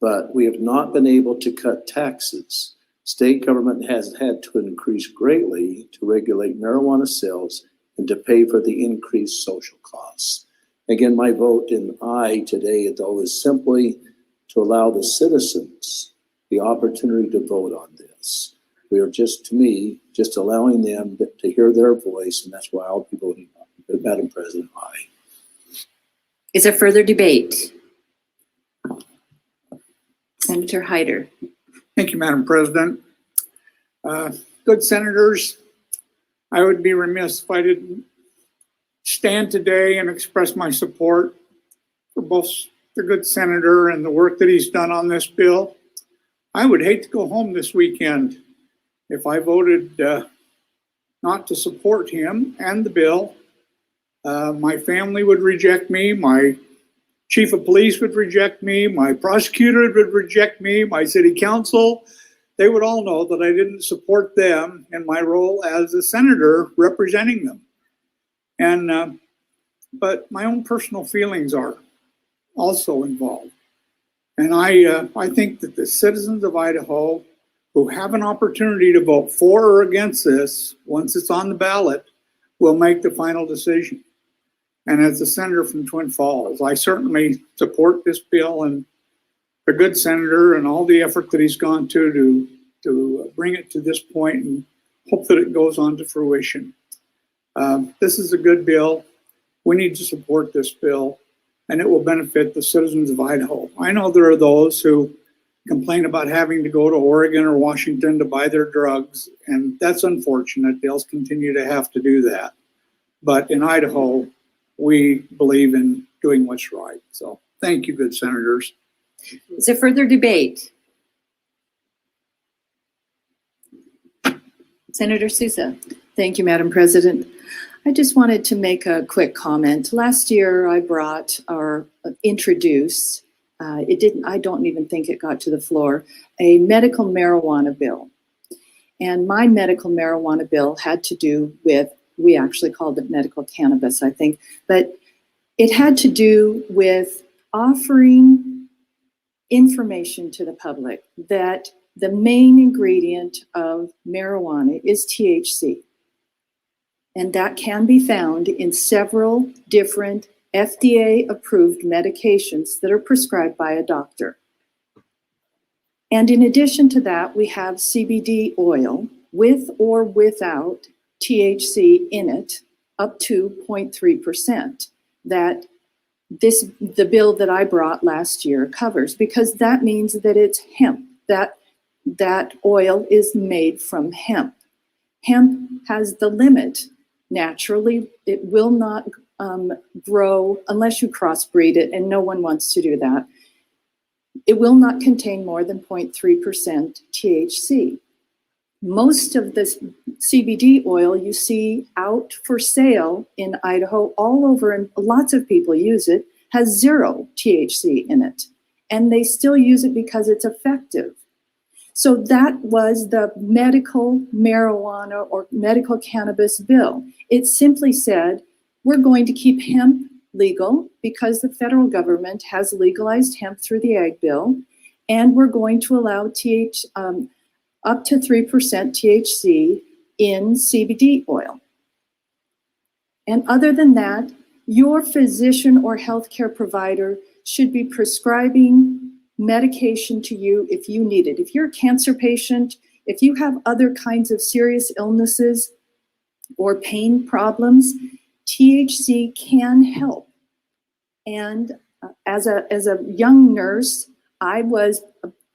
but we have not been able to cut taxes. State government has had to increase greatly to regulate marijuana sales and to pay for the increased social costs. Again, my vote in aye today, though, is simply to allow the citizens the opportunity to vote on this. We are just, to me, just allowing them to hear their voice, and that's why I'll be voting on it. Madam President, aye. Is there further debate? Senator Hyder. Thank you, Madam President. Good senators, I would be remiss if I didn't stand today and express my support for both the good senator and the work that he's done on this bill. I would hate to go home this weekend if I voted not to support him and the bill. My family would reject me, my chief of police would reject me, my prosecutor would reject me, my city council. They would all know that I didn't support them in my role as a senator representing them. But my own personal feelings are also involved. And I think that the citizens of Idaho who have an opportunity to vote for or against this, once it's on the ballot, will make the final decision. And as a senator from Twin Falls, I certainly support this bill and the good senator and all the effort that he's gone to bring it to this point, and hope that it goes on to fruition. This is a good bill. We need to support this bill, and it will benefit the citizens of Idaho. I know there are those who complain about having to go to Oregon or Washington to buy their drugs, and that's unfortunate. They'll continue to have to do that. But in Idaho, we believe in doing what's right. So thank you, good senators. Is there further debate? Senator Sousa. Thank you, Madam President. I just wanted to make a quick comment. Last year, I brought or introduced, I don't even think it got to the floor, a medical marijuana bill. And my medical marijuana bill had to do with, we actually called it medical cannabis, I think, but it had to do with offering information to the public that the main ingredient of marijuana is THC. And that can be found in several different FDA-approved medications that are prescribed by a doctor. And in addition to that, we have CBD oil with or without THC in it, up to 0.3%, that the bill that I brought last year covers, because that means that it's hemp, that oil is made from hemp. Hemp has the limit. Naturally, it will not grow unless you crossbreed it, and no one wants to do that. It will not contain more than 0.3% THC. Most of this CBD oil you see out for sale in Idaho all over, and lots of people use it, has 0 THC in it. And they still use it because it's effective. So that was the medical marijuana or medical cannabis bill. It simply said, we're going to keep hemp legal because the federal government has legalized hemp through the Ag Bill, and we're going to allow up to 3% THC in CBD oil. And other than that, your physician or healthcare provider should be prescribing medication to you if you need it. If you're a cancer patient, if you have other kinds of serious illnesses or pain problems, THC can help. And as a young nurse, I was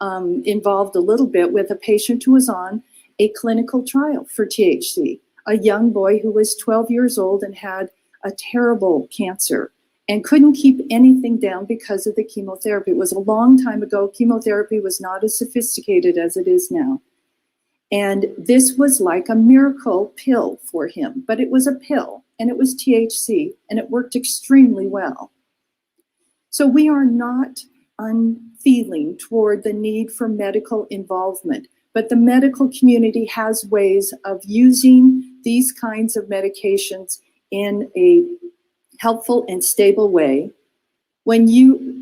involved a little bit with a patient who was on a clinical trial for THC, a young boy who was 12 years old and had a terrible cancer and couldn't keep anything down because of the chemotherapy. It was a long time ago. Chemotherapy was not as sophisticated as it is now. And this was like a miracle pill for him, but it was a pill and it was THC and it worked extremely well. So we are not unfeeling toward the need for medical involvement, but the medical community has ways of using these kinds of medications in a helpful and stable way. When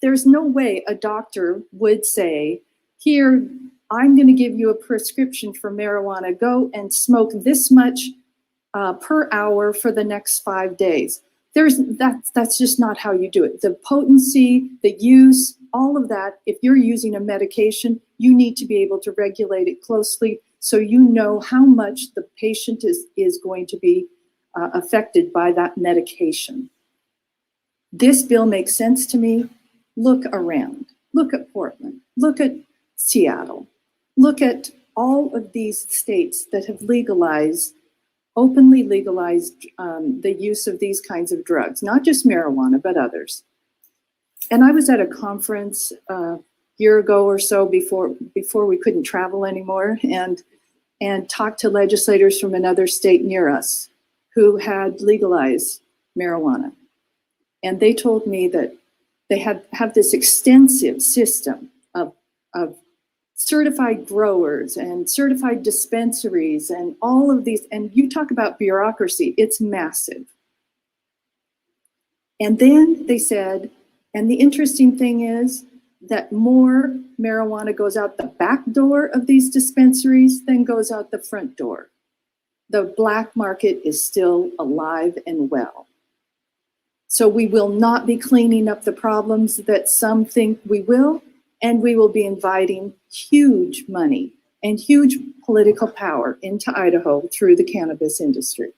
there's no way a doctor would say, here, I'm going to give you a prescription for marijuana, go and smoke this much per hour for the next 5 days. That's just not how you do it. The potency, the use, all of that, if you're using a medication, you need to be able to regulate it closely so you know how much the patient is going to be affected by that medication. This bill makes sense to me. Look around. Look at Portland. Look at Seattle. Look at all of these states that have openly legalized the use of these kinds of drugs, not just marijuana, but others. And I was at a conference a year ago or so before we couldn't travel anymore and talked to legislators from another state near us who had legalized marijuana. And they told me that they have this extensive system of certified growers and certified dispensaries and all of these. And you talk about bureaucracy, it's massive. And then they said, And the interesting thing is that more marijuana goes out the back door of these dispensaries than goes out the front door. The black market is still alive and well. So we will not be cleaning up the problems that some think we will, and we will be inviting huge money and huge political power into Idaho through the cannabis industry.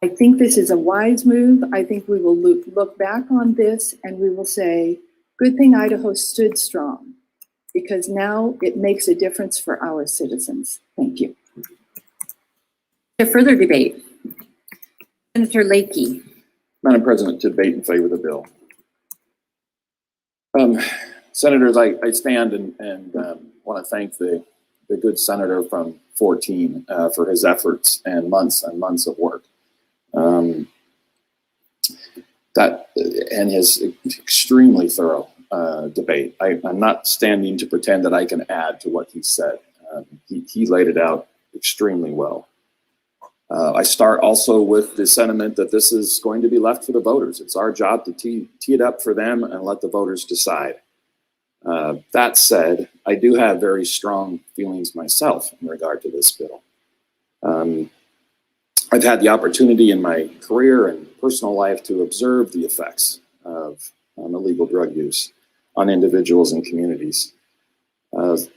I think this is a wise move. I think we will look back on this and we will say, good thing Idaho stood strong, because now it makes a difference for our citizens. Thank you. To further debate, Senator Lakey. Madam President, to debate in favor of the bill. Senators, I stand and want to thank the good senator from 14 for his efforts and months of work. And his extremely thorough debate. I'm not standing to pretend that I can add to what he said. He laid it out extremely well. I start also with the sentiment that this is going to be left for the voters. It's our job to tee it up for them and let the voters decide. That said, I do have very strong feelings myself in regard to this bill. I've had the opportunity in my career and personal life to observe the effects of illegal drug use on individuals and communities.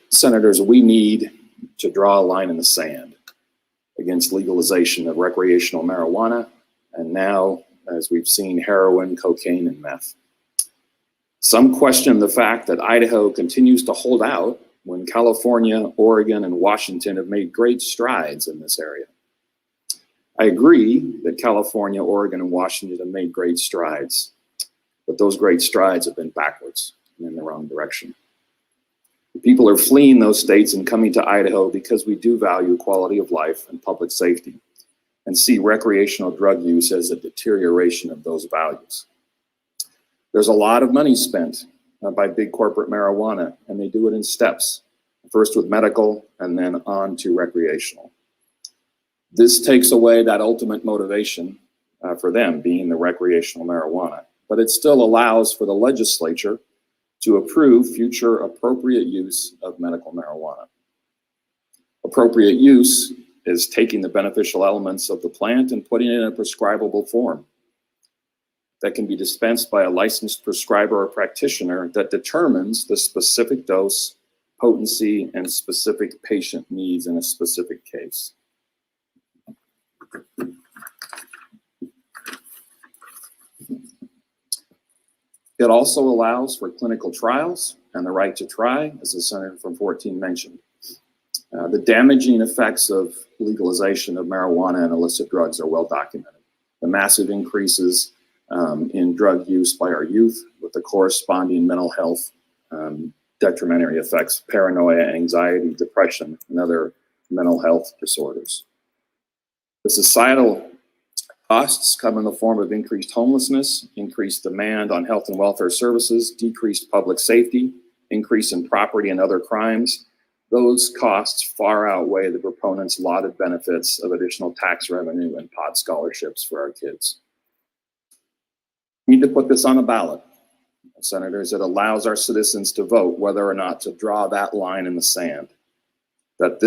Senators, we need to draw a line in the sand against legalization of recreational marijuana, and now, as we've seen, heroin, cocaine, and meth. Some question the fact that Idaho continues to hold out when California, Oregon, and Washington have made great strides in this area. I agree that California, Oregon, and Washington have made great strides, but those great strides have been backwards and in the wrong direction. People are fleeing those states and coming to Idaho because we do value quality of life and public safety and see recreational drug use as a deterioration of those values. There's a lot of money spent by big corporate marijuana, and they do it in steps, first with medical and then on to recreational. This takes away that ultimate motivation for them, being the recreational marijuana, but it still allows for the legislature to approve future appropriate use of medical marijuana. Appropriate use is taking the beneficial elements of the plant and putting it in a prescribable form that can be dispensed by a licensed prescriber or practitioner that determines the specific dose, potency, and specific patient needs in a specific case. It also allows for clinical trials and the right to try, as the senator from 14 mentioned. The damaging effects of legalization of marijuana and illicit drugs are well documented. The massive increases in drug use by our youth with the corresponding mental health detrimental effects, paranoia, anxiety, depression, and other mental health disorders. The societal costs come in the form of increased homelessness, increased demand on health and welfare services, decreased public safety, increase in property and other crimes. Those costs far outweigh the proponents' lauded benefits of additional tax revenue and pot scholarships for our kids. We need to put this on the ballot. Senators, it allows our citizens to vote whether or not to draw that line in the sand. That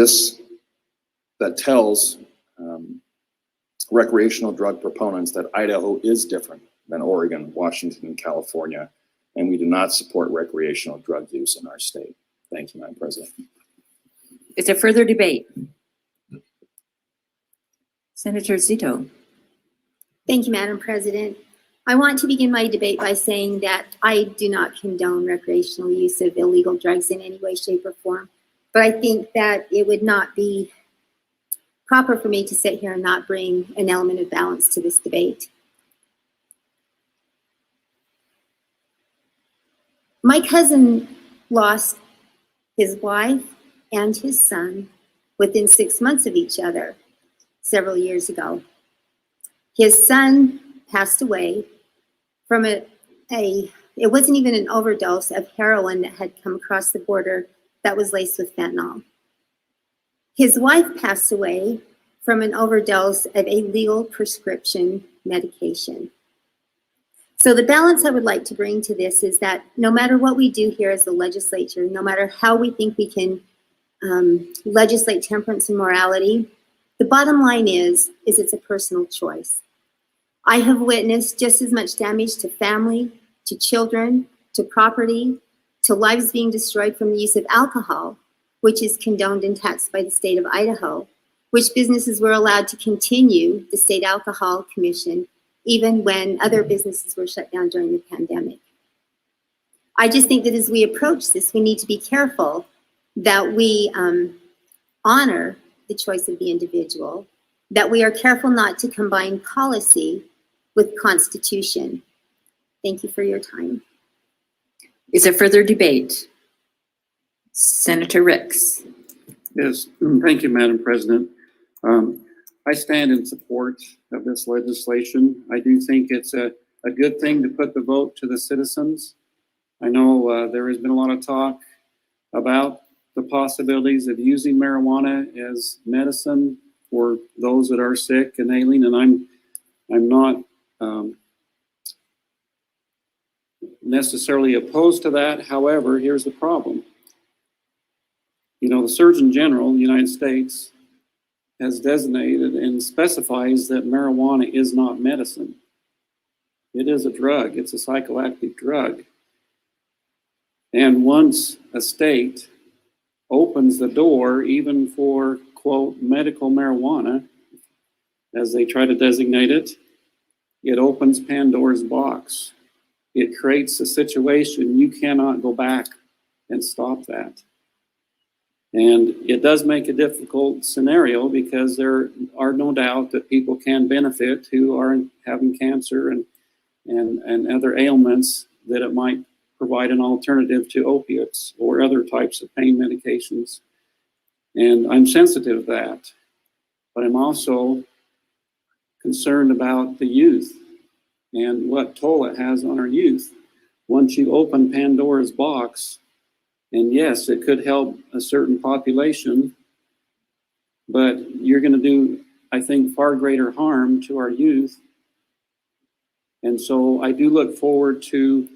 tells recreational drug proponents that Idaho is different than Oregon, Washington, and California, and we do not support recreational drug use in our state. Thank you, Madam President. Is there further debate? Senator Zito. Thank you, Madam President. I want to begin my debate by saying that I do not condone recreational use of illegal drugs in any way, shape, or form, but I think that it would not be proper for me to sit here and not bring an element of balance to this debate. My cousin lost his wife and his son within 6 months of each other several years ago. His son passed away from it wasn't even an overdose of heroin that had come across the border that was laced with fentanyl. His wife passed away from an overdose of illegal prescription medication. So the balance I would like to bring to this is that no matter what we do here as the legislature, no matter how we think we can legislate temperance and morality, the bottom line is it's a personal choice. I have witnessed just as much damage to family, to children, to property, to lives being destroyed from the use of alcohol, which is condoned and taxed by the state of Idaho, which businesses were allowed to continue the State Alcohol Commission even when other businesses were shut down during the pandemic. I just think that as we approach this, we need to be careful that we honor the choice of the individual, that we are careful not to combine policy with constitution. Thank you for your time. Is there further debate? Senator Ricks. Yes, thank you, Madam President. I stand in support of this legislation. I do think it's a good thing to put the vote to the citizens. I know there has been a lot of talk about the possibilities of using marijuana as medicine for those that are sick and ailing, and I'm not necessarily opposed to that. However, here's the problem. You know, the Surgeon General of the United States has designated and specifies that marijuana is not medicine. It is a drug. It's a psychoactive drug. And once a state opens the door, even for, quote, medical marijuana, as they try to designate it, it opens Pandora's box. It creates a situation you cannot go back and stop that. And it does make a difficult scenario because there are no doubt that people can benefit who are having cancer and other ailments, that it might provide an alternative to opiates or other types of pain medications. And I'm sensitive to that, but I'm also concerned about the youth and what toll it has on our youth. Once you open Pandora's box, and yes, it could help a certain population, but you're going to do, I think, far greater harm to our youth. And so I do look forward to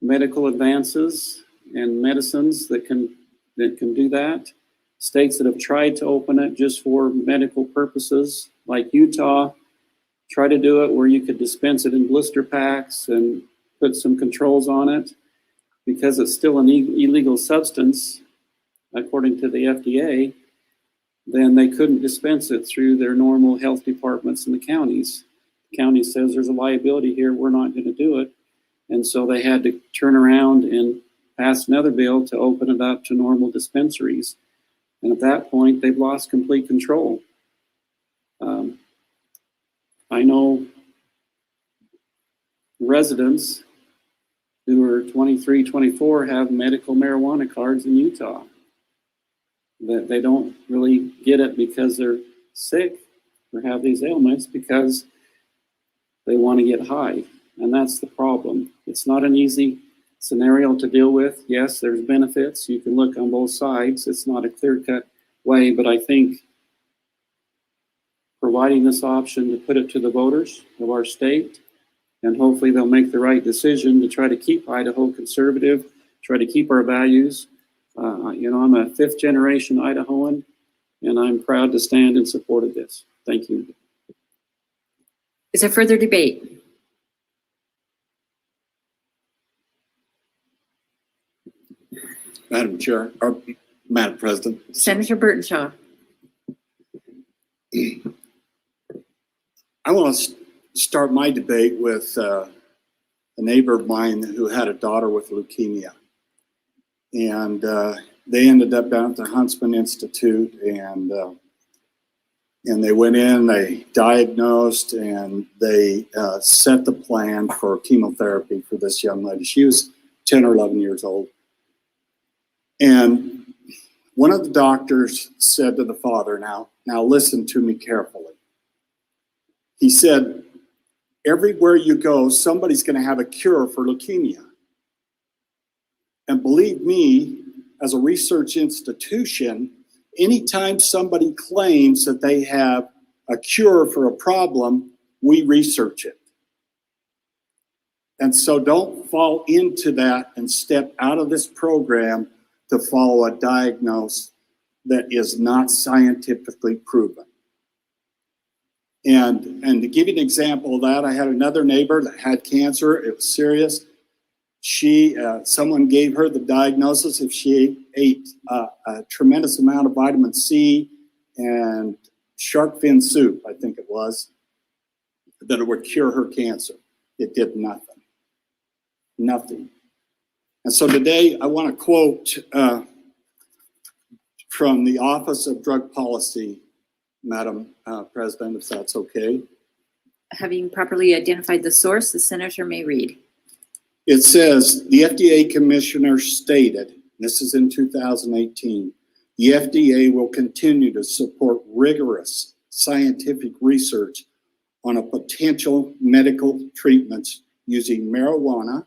medical advances and medicines that can do that. States that have tried to open it just for medical purposes, like Utah, try to do it where you could dispense it in blister packs and put some controls on it. Because it's still an illegal substance, according to the FDA, then they couldn't dispense it through their normal health departments in the counties. The county says there's a liability here, we're not going to do it. And so they had to turn around and pass another bill to open it up to normal dispensaries. And at that point, they've lost complete control. I know residents who are 23, 24 have medical marijuana cards in Utah. That they don't really get it because they're sick or have these ailments, because they want to get high. And that's the problem. It's not an easy scenario to deal with. Yes, there's benefits. You can look on both sides. It's not a clear-cut way, but I think providing this option to put it to the voters of our state, and hopefully they'll make the right decision to try to keep Idaho conservative, try to keep our values. I'm a fifth-generation Idahoan, and I'm proud to stand in support of this. Thank you. Is there further debate? Madam Chair, or Madam President. Senator Burtonshaw. I want to start my debate with a neighbor of mine who had a daughter with leukemia. And they ended up down at the Huntsman Institute, and they went in, they diagnosed, and they set the plan for chemotherapy for this young lady. She was 10 or 11 years old. And one of the doctors said to the father, now listen to me carefully. He said, everywhere you go, somebody's going to have a cure for leukemia. And believe me, as a research institution, anytime somebody claims that they have a cure for a problem, we research it. And so don't fall into that and step out of this program to follow a diagnosis that is not scientifically proven. And to give you an example of that, I had another neighbor that had cancer. It was serious. Someone gave her the diagnosis if she ate a tremendous amount of vitamin C and shark fin soup, I think it was, that it would cure her cancer. It did nothing. Nothing. And so today I want to quote from the Office of Drug Policy, Madam President, if that's okay. Having properly identified the source, the senator may read. It says, the FDA commissioner stated, this is in 2018, the FDA will continue to support rigorous scientific research on a potential medical treatments using marijuana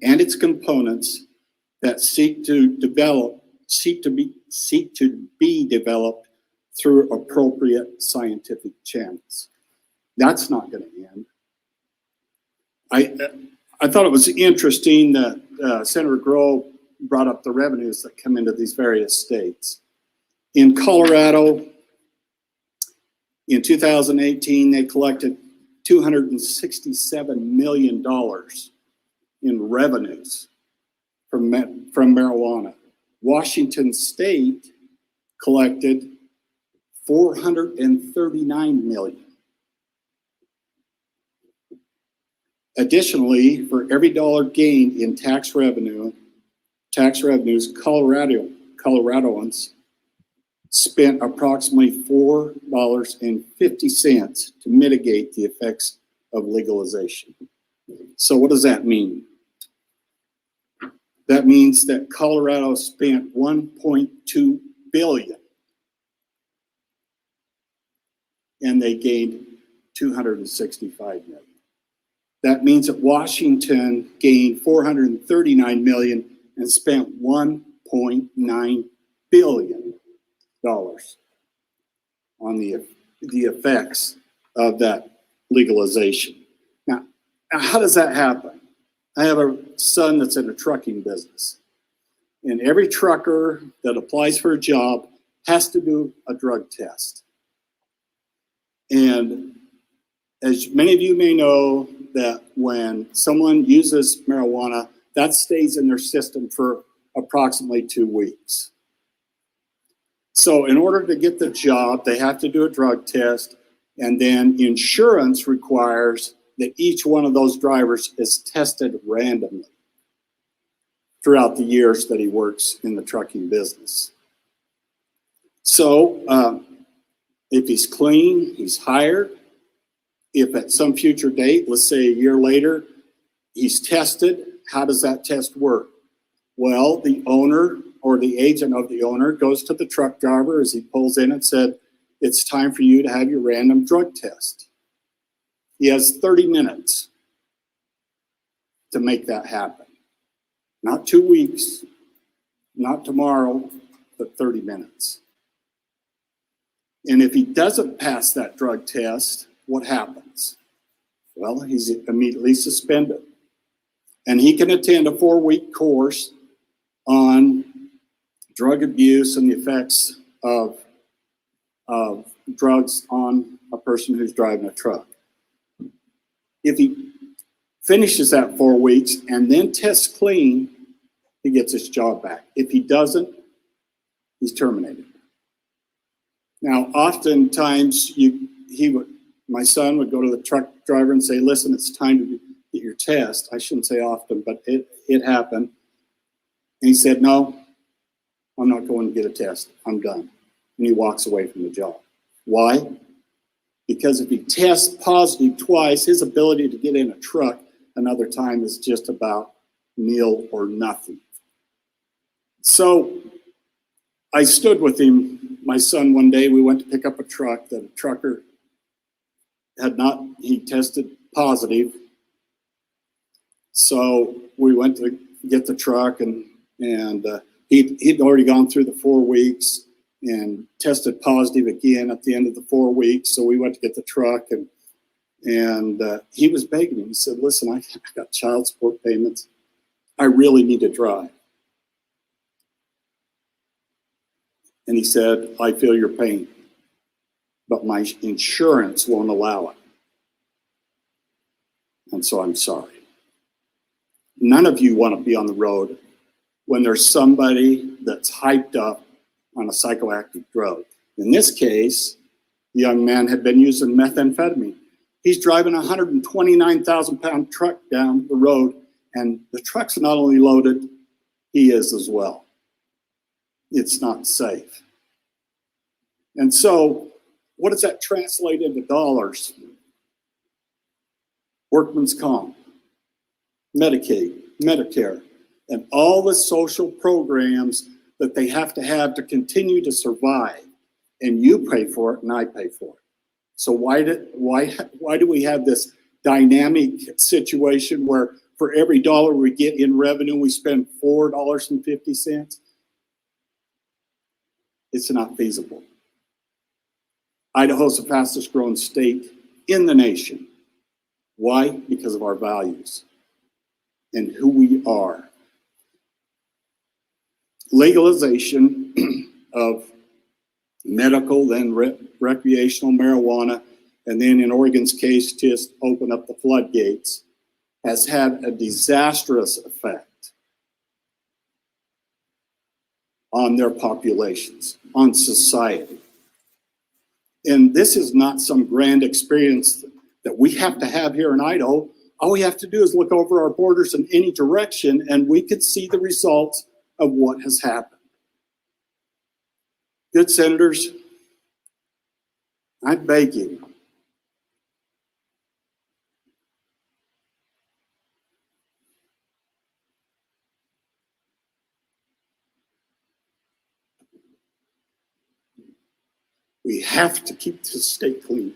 and its components that seek to be developed through appropriate scientific channels. That's not going to end. I thought it was interesting that Senator Grove brought up the revenues that come into these various states. In Colorado, in 2018, they collected $267 million in revenues from marijuana. Washington State collected $439 million. Additionally, for every dollar gained in tax revenues, Coloradoans spent approximately $4.50 to mitigate the effects of legalization. So what does that mean? That means that Colorado spent $1.2 billion and they gained $265 million. That means that Washington gained $439 million and spent $1.9 billion on the effects of that legalization. Now, how does that happen? I have a son that's in a trucking business, and every trucker that applies for a job has to do a drug test. And as many of you may know, that when someone uses marijuana, that stays in their system for approximately 2 weeks. So in order to get the job, they have to do a drug test, and then insurance requires that each one of those drivers is tested randomly throughout the years that he works in the trucking business. So if he's clean, he's hired. If at some future date, let's say a year later, he's tested, how does that test work? Well, the owner or the agent of the owner goes to the truck driver as he pulls in and said, it's time for you to have your random drug test. He has 30 minutes to make that happen. Not 2 weeks, not tomorrow, but 30 minutes. And if he doesn't pass that drug test, what happens? Well, he's immediately suspended. And he can attend a 4-week course on drug abuse and the effects of drugs on a person who's driving a truck. If he finishes that 4 weeks and then tests clean, he gets his job back. If he doesn't, he's terminated. Now, oftentimes, my son would go to the truck driver and say, listen, it's time to get your test. I shouldn't say often, but it happened. And he said, no, I'm not going to get a test. I'm done. And he walks away from the job. Why? Because if he tests positive twice, his ability to get in a truck another time is just about nil or nothing. So I stood with him, my son, one day. We went to pick up a truck that a trucker he tested positive. So we went to get the truck and he'd already gone through the 4 weeks and tested positive again at the end of the 4 weeks. So we went to get the truck and And he was begging him. He said, listen, I got child support payments. I really need to drive. And he said, I feel your pain, but my insurance won't allow it. And so I'm sorry. None of you want to be on the road when there's somebody that's hyped up on a psychoactive drug. In this case, the young man had been using methamphetamine. He's driving a 129,000-pound truck down the road, and the truck's not only loaded, he is as well. It's not safe. And so, what does that translate into dollars? Workman's comp, Medicaid, Medicare, and all the social programs that they have to continue to survive. And you pay for it and I pay for it. So why do we have this dynamic situation where for every dollar we get in revenue, we spend $4.50? It's not feasible. Idaho's the fastest growing state in the nation. Why? Because of our values and who we are. Legalization of medical, then recreational marijuana, and then in Oregon's case, just open up the floodgates, has had a disastrous effect on their populations, on society. And this is not some grand experience that we have to have here in Idaho. All we have to do is look over our borders in any direction and we could see the results of what has happened. Good senators, I beg you, we have to keep this state clean.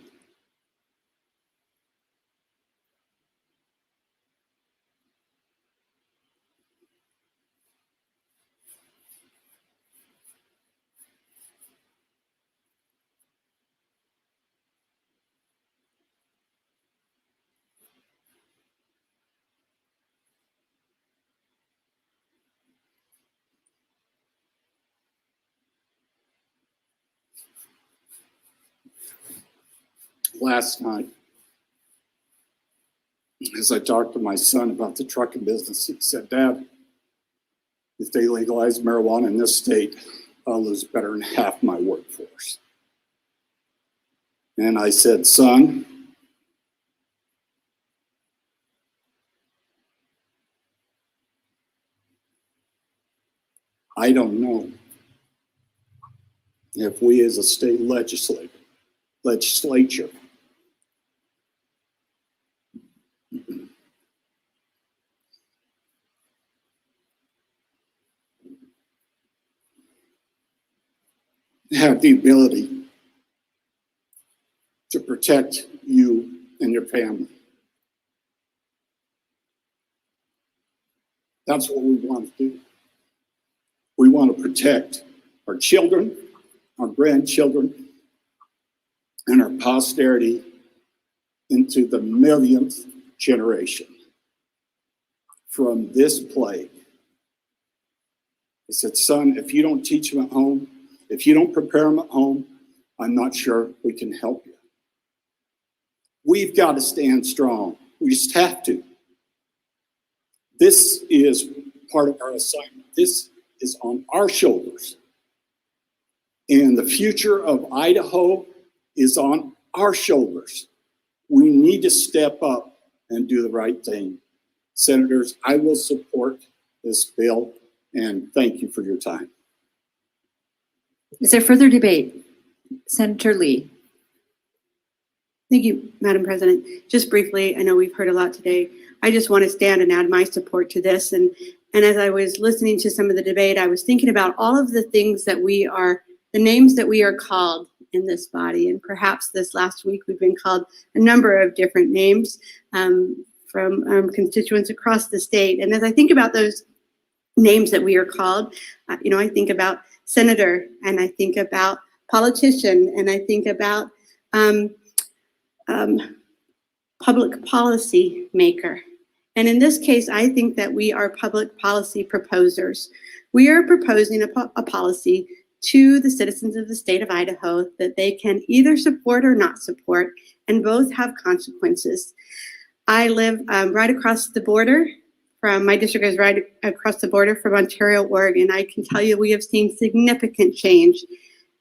Last night, as I talked to my son about the trucking business, he said, Dad, if they legalize marijuana in this state, I'll lose better than half my workforce. And I said, son, I don't know if we as a state legislature have the ability to protect you and your family. That's what we want to do. We want to protect our children, our grandchildren, and our posterity into the millionth generation from this plague. I said, son, if you don't teach them at home, if you don't prepare them at home, I'm not sure we can help you. We've got to stand strong. We just have to. This is part of our assignment. This is on our shoulders. And the future of Idaho is on our shoulders. We need to step up and do the right thing. Senators, I will support this bill, and thank you for your time. Is there further debate? Senator Lee. Thank you, Madam President. Just briefly, I know we've heard a lot today. I just want to stand and add my support to this. And as I was listening to some of the debate, I was thinking about all of the things that the names that we are called in this body. And perhaps this last week, we've been called a number of different names from constituents across the state. And as I think about those names that we are called, I think about senator, and I think about politician, and I think about public policy maker. And in this case, I think that we are public policy proposers. We are proposing a policy to the citizens of the state of Idaho that they can either support or not support, and both have consequences. I live right across the border from, my district is right across the border from Ontario, Oregon. I can tell you we have seen significant change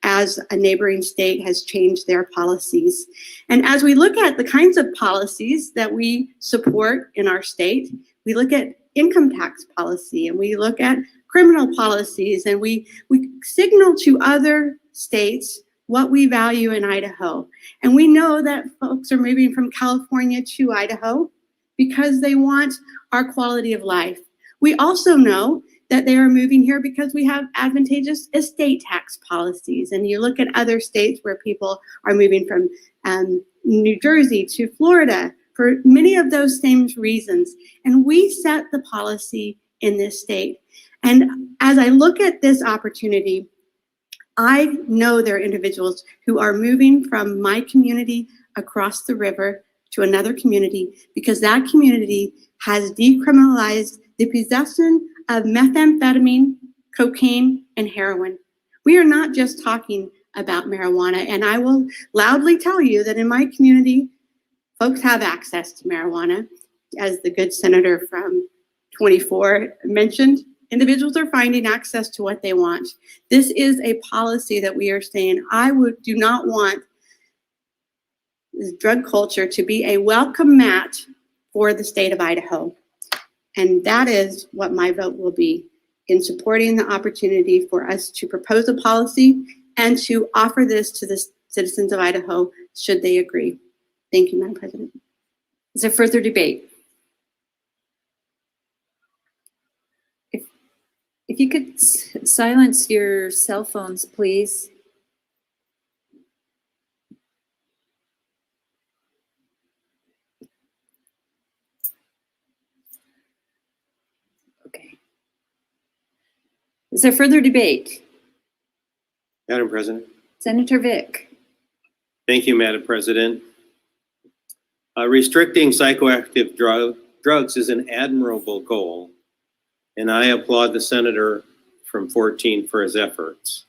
as a neighboring state has changed their policies. And as we look at the kinds of policies that we support in our state, we look at income tax policy and we look at criminal policies, and we signal to other states what we value in Idaho. And we know that folks are moving from California to Idaho because they want our quality of life. We also know that they are moving here because we have advantageous estate tax policies. And you look at other states where people are moving from New Jersey to Florida for many of those same reasons. And we set the policy in this state. And as I look at this opportunity, I know there are individuals who are moving from my community across the river to another community because that community has decriminalized the possession of methamphetamine, cocaine, and heroin. We are not just talking about marijuana, and I will loudly tell you that in my community, folks have access to marijuana. As the good senator from 24 mentioned, individuals are finding access to what they want. This is a policy that we are saying, do not want this drug culture to be a welcome mat for the state of Idaho. And that is what my vote will be, in supporting the opportunity for us to propose a policy and to offer this to the citizens of Idaho, should they agree. Thank you, Madam President. Is there further debate? If you could silence your cell phones, please. Okay. Is there further debate? Madam President. Senator Vick. Thank you, Madam President. Restricting psychoactive drugs is an admirable goal, and I applaud the senator from 14 for his efforts.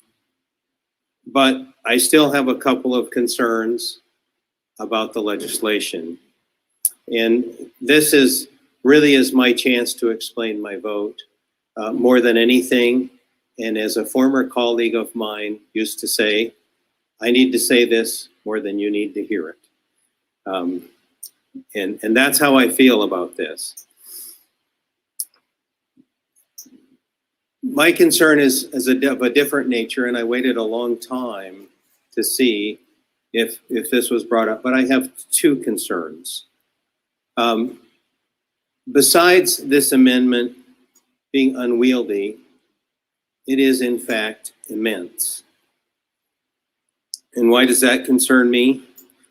But I still have a couple of concerns about the legislation. And this is my chance to explain my vote more than anything. And as a former colleague of mine used to say, I need to say this more than you need to hear it. And that's how I feel about this. My concern is of a different nature, and I waited a long time to see if this was brought up, but I have two concerns. Besides this amendment being unwieldy, it is in fact immense. And why does that concern me?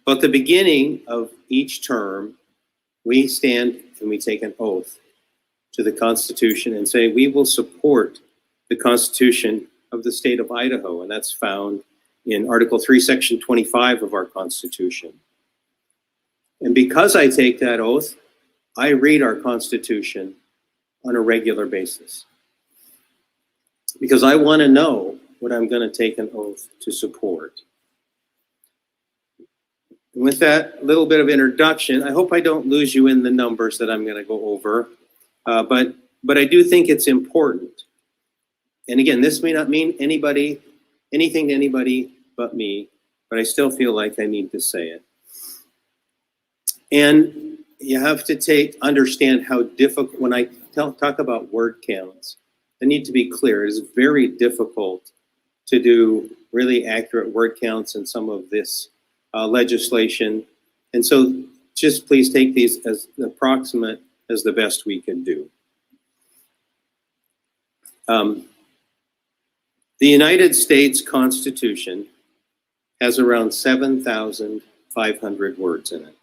Well, at the beginning of each term, we stand and we take an oath to the Constitution and say we will support the Constitution of the state of Idaho, and that's found in Article 3, Section 25 of our Constitution. And because I take that oath, I read our Constitution on a regular basis, because I want to know what I'm going to take an oath to support. And with that little bit of introduction, I hope I don't lose you in the numbers that I'm going to go over, but I do think it's important. And again, this may not mean anything to anybody but me, but I still feel like I need to say it. And you have to understand how difficult, when I talk about word counts, I need to be clear. It is very difficult to do really accurate word counts in some of this legislation. And so just please take these as approximate as the best we can do. The United States Constitution has around 7,500 words in it.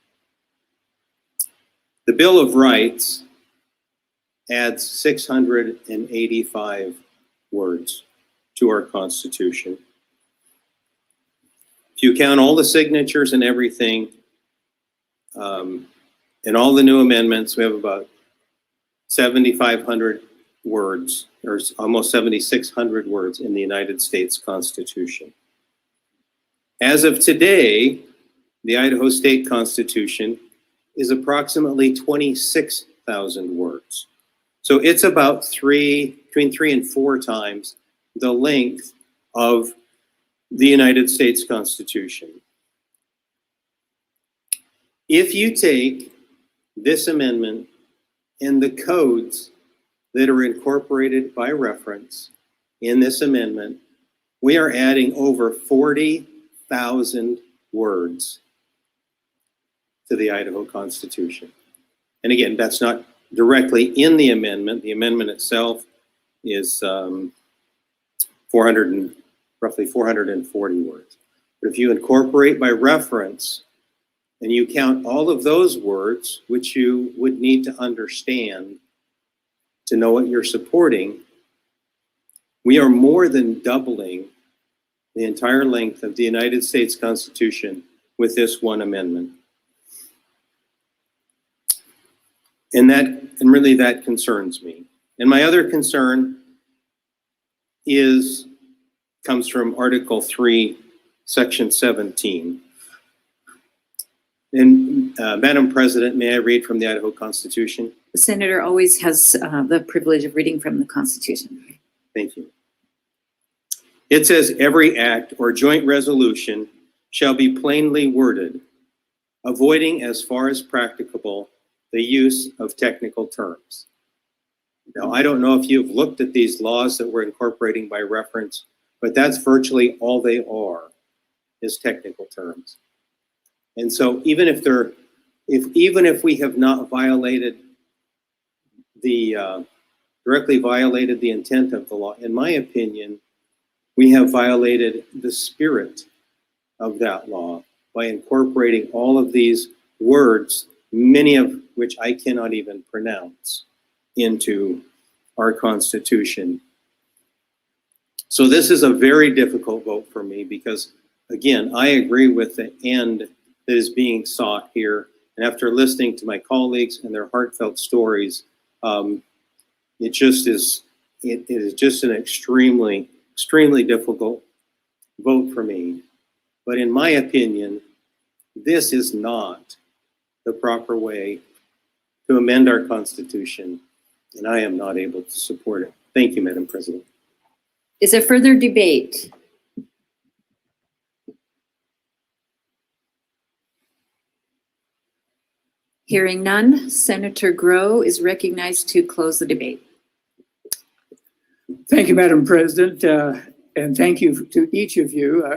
The Bill of Rights adds 685 words to our Constitution. If you count all the signatures and everything, In all the new amendments, we have about 7,500 words, or almost 7,600 words in the United States Constitution. As of today, the Idaho State Constitution is approximately 26,000 words. So it's about between 3 and 4 times the length of the United States Constitution. If you take this amendment and the codes that are incorporated by reference in this amendment, we are adding over 40,000 words to the Idaho Constitution. And again, that's not directly in the amendment. The amendment itself is roughly 440 words. But if you incorporate by reference and you count all of those words, which you would need to understand to know what you're supporting, we are more than doubling the entire length of the United States Constitution with this one amendment. And really that concerns me. And my other concern comes from Article 3, Section 17. And Madam President, may I read from the Idaho Constitution? The senator always has the privilege of reading from the Constitution. Thank you. It says, every act or joint resolution shall be plainly worded, avoiding as far as practicable the use of technical terms. Now, I don't know if you've looked at these laws that we're incorporating by reference, but that's virtually all they are, is technical terms. And so even if we have not violated directly violated the intent of the law, in my opinion, we have violated the spirit of that law by incorporating all of these words, many of which I cannot even pronounce, into our Constitution. So this is a very difficult vote for me because, again, I agree with the end that is being sought here. And after listening to my colleagues and their heartfelt stories, it is just an extremely, extremely difficult vote for me. But in my opinion, this is not the proper way to amend our Constitution, and I am not able to support it. Thank you, Madam President. Is there further debate? Hearing none, Senator Grow is recognized to close the debate. Thank you, Madam President, and thank you to each of you. I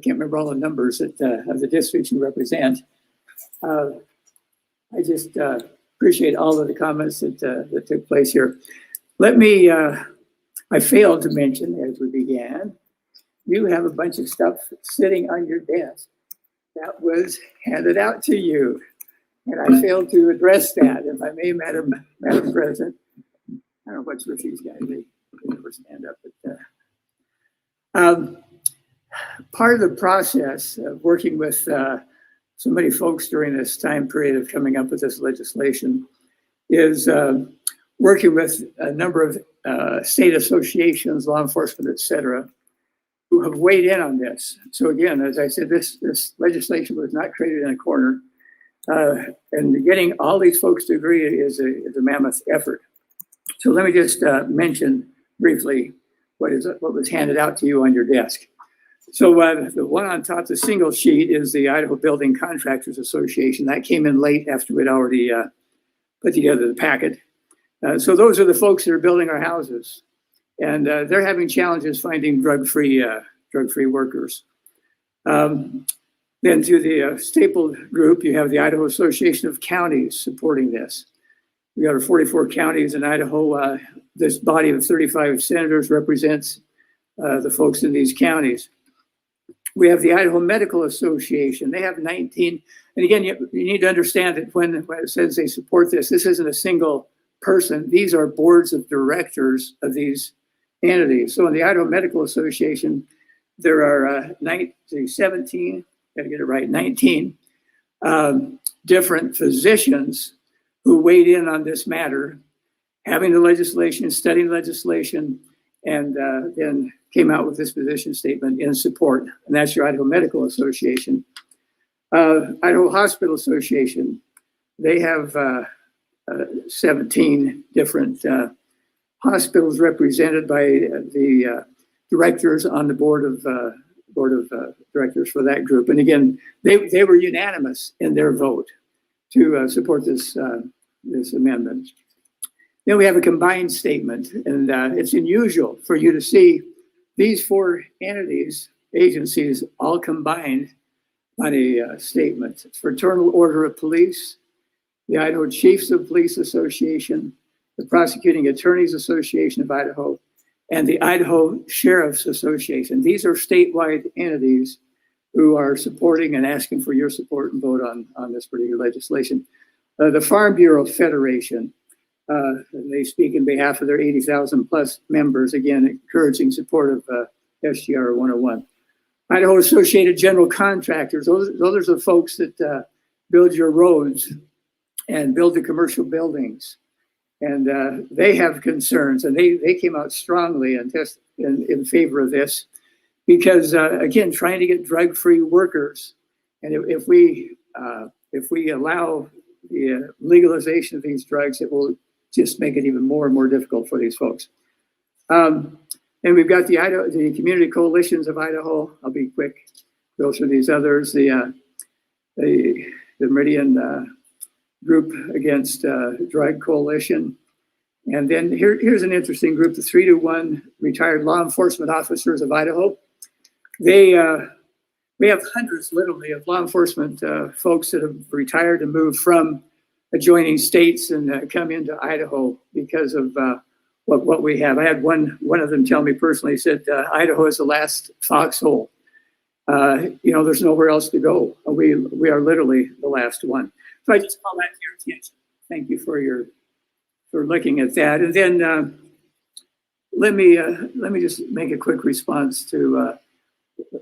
can't remember all the numbers of the districts you represent. I just appreciate all of the comments that took place here. I failed to mention as we began, you have a bunch of stuff sitting on your desk that was handed out to you. And I failed to address that, if I may, Madam President. I don't know what's with these guys, they never stand up. But, part of the process of working with so many folks during this time period of coming up with this legislation is working with a number of state associations, law enforcement, et cetera, who have weighed in on this. So again, as I said, this legislation was not created in a corner. And getting all these folks to agree is a mammoth effort. So let me just mention briefly what was handed out to you on your desk. So the one on top, the single sheet, is the Idaho Building Contractors Association. That came in late after we'd already put together the packet. So those are the folks that are building our houses. And they're having challenges finding drug-free workers. Then to the stapled group, you have the Idaho Association of Counties supporting this. We got 44 counties in Idaho. This body of 35 senators represents the folks in these counties. We have the Idaho Medical Association. They have 19. And again, you need to understand that when it says they support this isn't a single person. These are boards of directors of these entities. So in the Idaho Medical Association, there are 17. Got to get it right, 19 different physicians who weighed in on this matter, having the legislation, studying legislation, and then came out with this position statement in support. And that's your Idaho Medical Association. Idaho Hospital Association, they have 17 different hospitals represented by the directors on the board of directors for that group. And again, they were unanimous in their vote to support this amendment. Then we have a combined statement, and it's unusual for you to see these four entities, agencies, all combined on a statement. It's Fraternal Order of Police, the Idaho Chiefs of Police Association, the Prosecuting Attorneys Association of Idaho, and the Idaho Sheriff's Association. These are statewide entities who are supporting and asking for your support and vote on this particular legislation. The Farm Bureau Federation, they speak in behalf of their 80,000 plus members, again, encouraging support of SJR 101. Idaho Associated General Contractors, those are the folks that build your roads and build the commercial buildings. And they have concerns, and they came out strongly in favor of this because, again, trying to get drug-free workers. And if we allow the legalization of these drugs, it will just make it even more and more difficult for these folks. And we've got the Community Coalitions of Idaho. I'll be quick, go through these others. The Meridian Group Against Drug Coalition. And then here's an interesting group, the 3-to-1 Retired Law Enforcement Officers of Idaho. We have hundreds, literally, of law enforcement folks that have retired and moved from adjoining states and come into Idaho because of what we have. I had one of them tell me personally, he said, Idaho is the last foxhole. There's nowhere else to go. We are literally the last one. So I just call that to your attention. Thank you for looking at that. And then let me just make a quick response to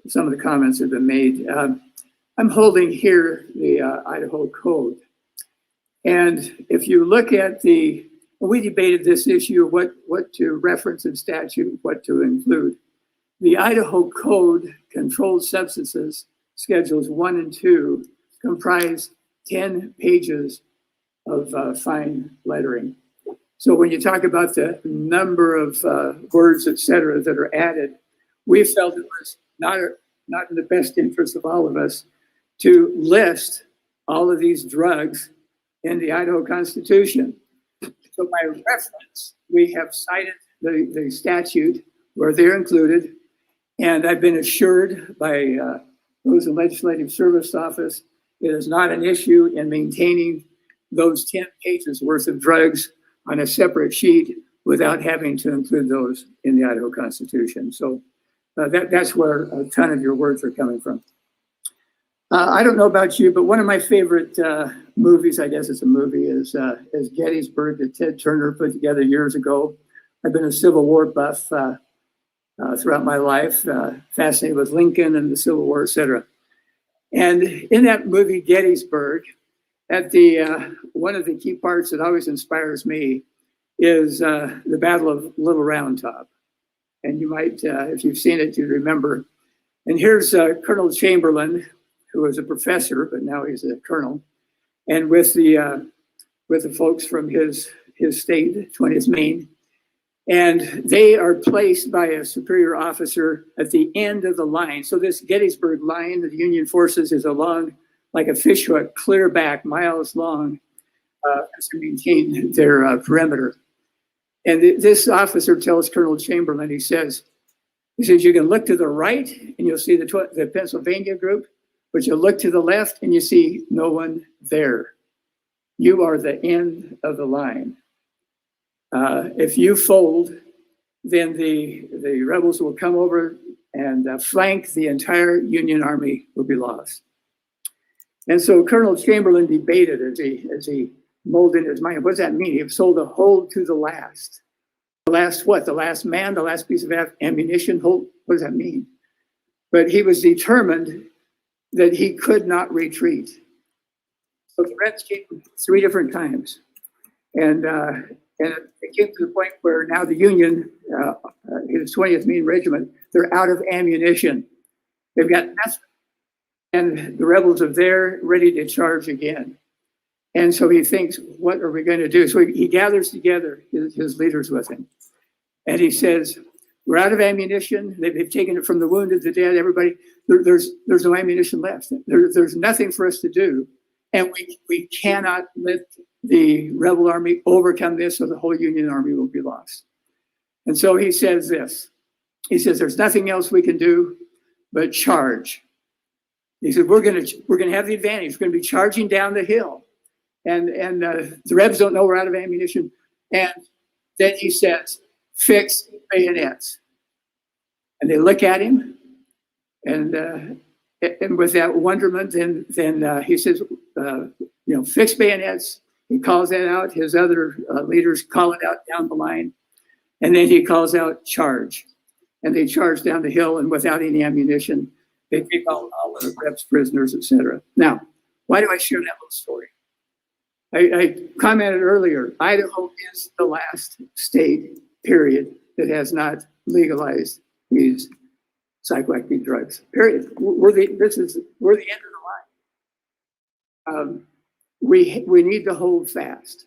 some of the comments that have been made. I'm holding here the Idaho Code. And if you look at we debated this issue, what to reference in statute, what to include. The Idaho Code Controlled Substances, Schedules 1 and 2, comprise 10 pages of fine lettering. So when you talk about the number of words, et cetera, that are added, we felt it was not in the best interest of all of us to list all of these drugs in the Idaho Constitution. So by reference, we have cited the statute where they're included, and I've been assured by those in Legislative Service Office it is not an issue in maintaining those 10 pages worth of drugs on a separate sheet without having to include those in the Idaho Constitution. So that's where a ton of your words are coming from. I don't know about you, but one of my favorite movies, I guess it's a movie, is Gettysburg that Ted Turner put together years ago. I've been a Civil War buff throughout my life, fascinated with Lincoln and the Civil War, et cetera. And in that movie, Gettysburg, at one of the key parts that always inspires me is the Battle of Little Round Top. And you might, if you've seen it, you remember. And here's Colonel Chamberlain, who was a professor, but now he's a colonel, and with the folks from his state, 20th Maine, and they are placed by a superior officer at the end of the line. So this Gettysburg line of the Union forces is along like a fishhook, clear back, miles long, to maintain their perimeter. And this officer tells Colonel Chamberlain, he says, you can look to the right and you'll see the Pennsylvania group, but you look to the left and you see no one there. You are the end of the line. If you fold, then the rebels will come over and flank the entire Union Army will be lost. And so Colonel Chamberlain debated as he molded in his mind, what does that mean? He was told to hold to the last. The last what? The last man, the last piece of ammunition? Hold, what does that mean? But he was determined that he could not retreat. So the Reds came 3 different times. And it came to the point where now the Union, his 20th Maine Regiment, they're out of ammunition. They've got nothing. And the rebels are there ready to charge again. And so he thinks, what are we going to do? So he gathers together his leaders with him. And he says, we're out of ammunition. They've taken it from the wounded, the dead, everybody. There's no ammunition left. There's nothing for us to do. And we cannot let the rebel army overcome this or the whole Union army will be lost. And so he says this. He says, there's nothing else we can do but charge. He said, we're gonna have the advantage. We're gonna be charging down the hill. And the Rebs don't know we're out of ammunition. And then he says, fix bayonets. And they look at him, and with that wonderment, then he says, fix bayonets. He calls that out. His other leaders call it out down the line. And then he calls out charge. And they charge down the hill, and without any ammunition, they take all the Rebs prisoners, etc. Now, why do I share that little story? I commented earlier, Idaho is the last state, period, that has not legalized these psychoactive drugs, period. We're the end of the line. We need to hold fast.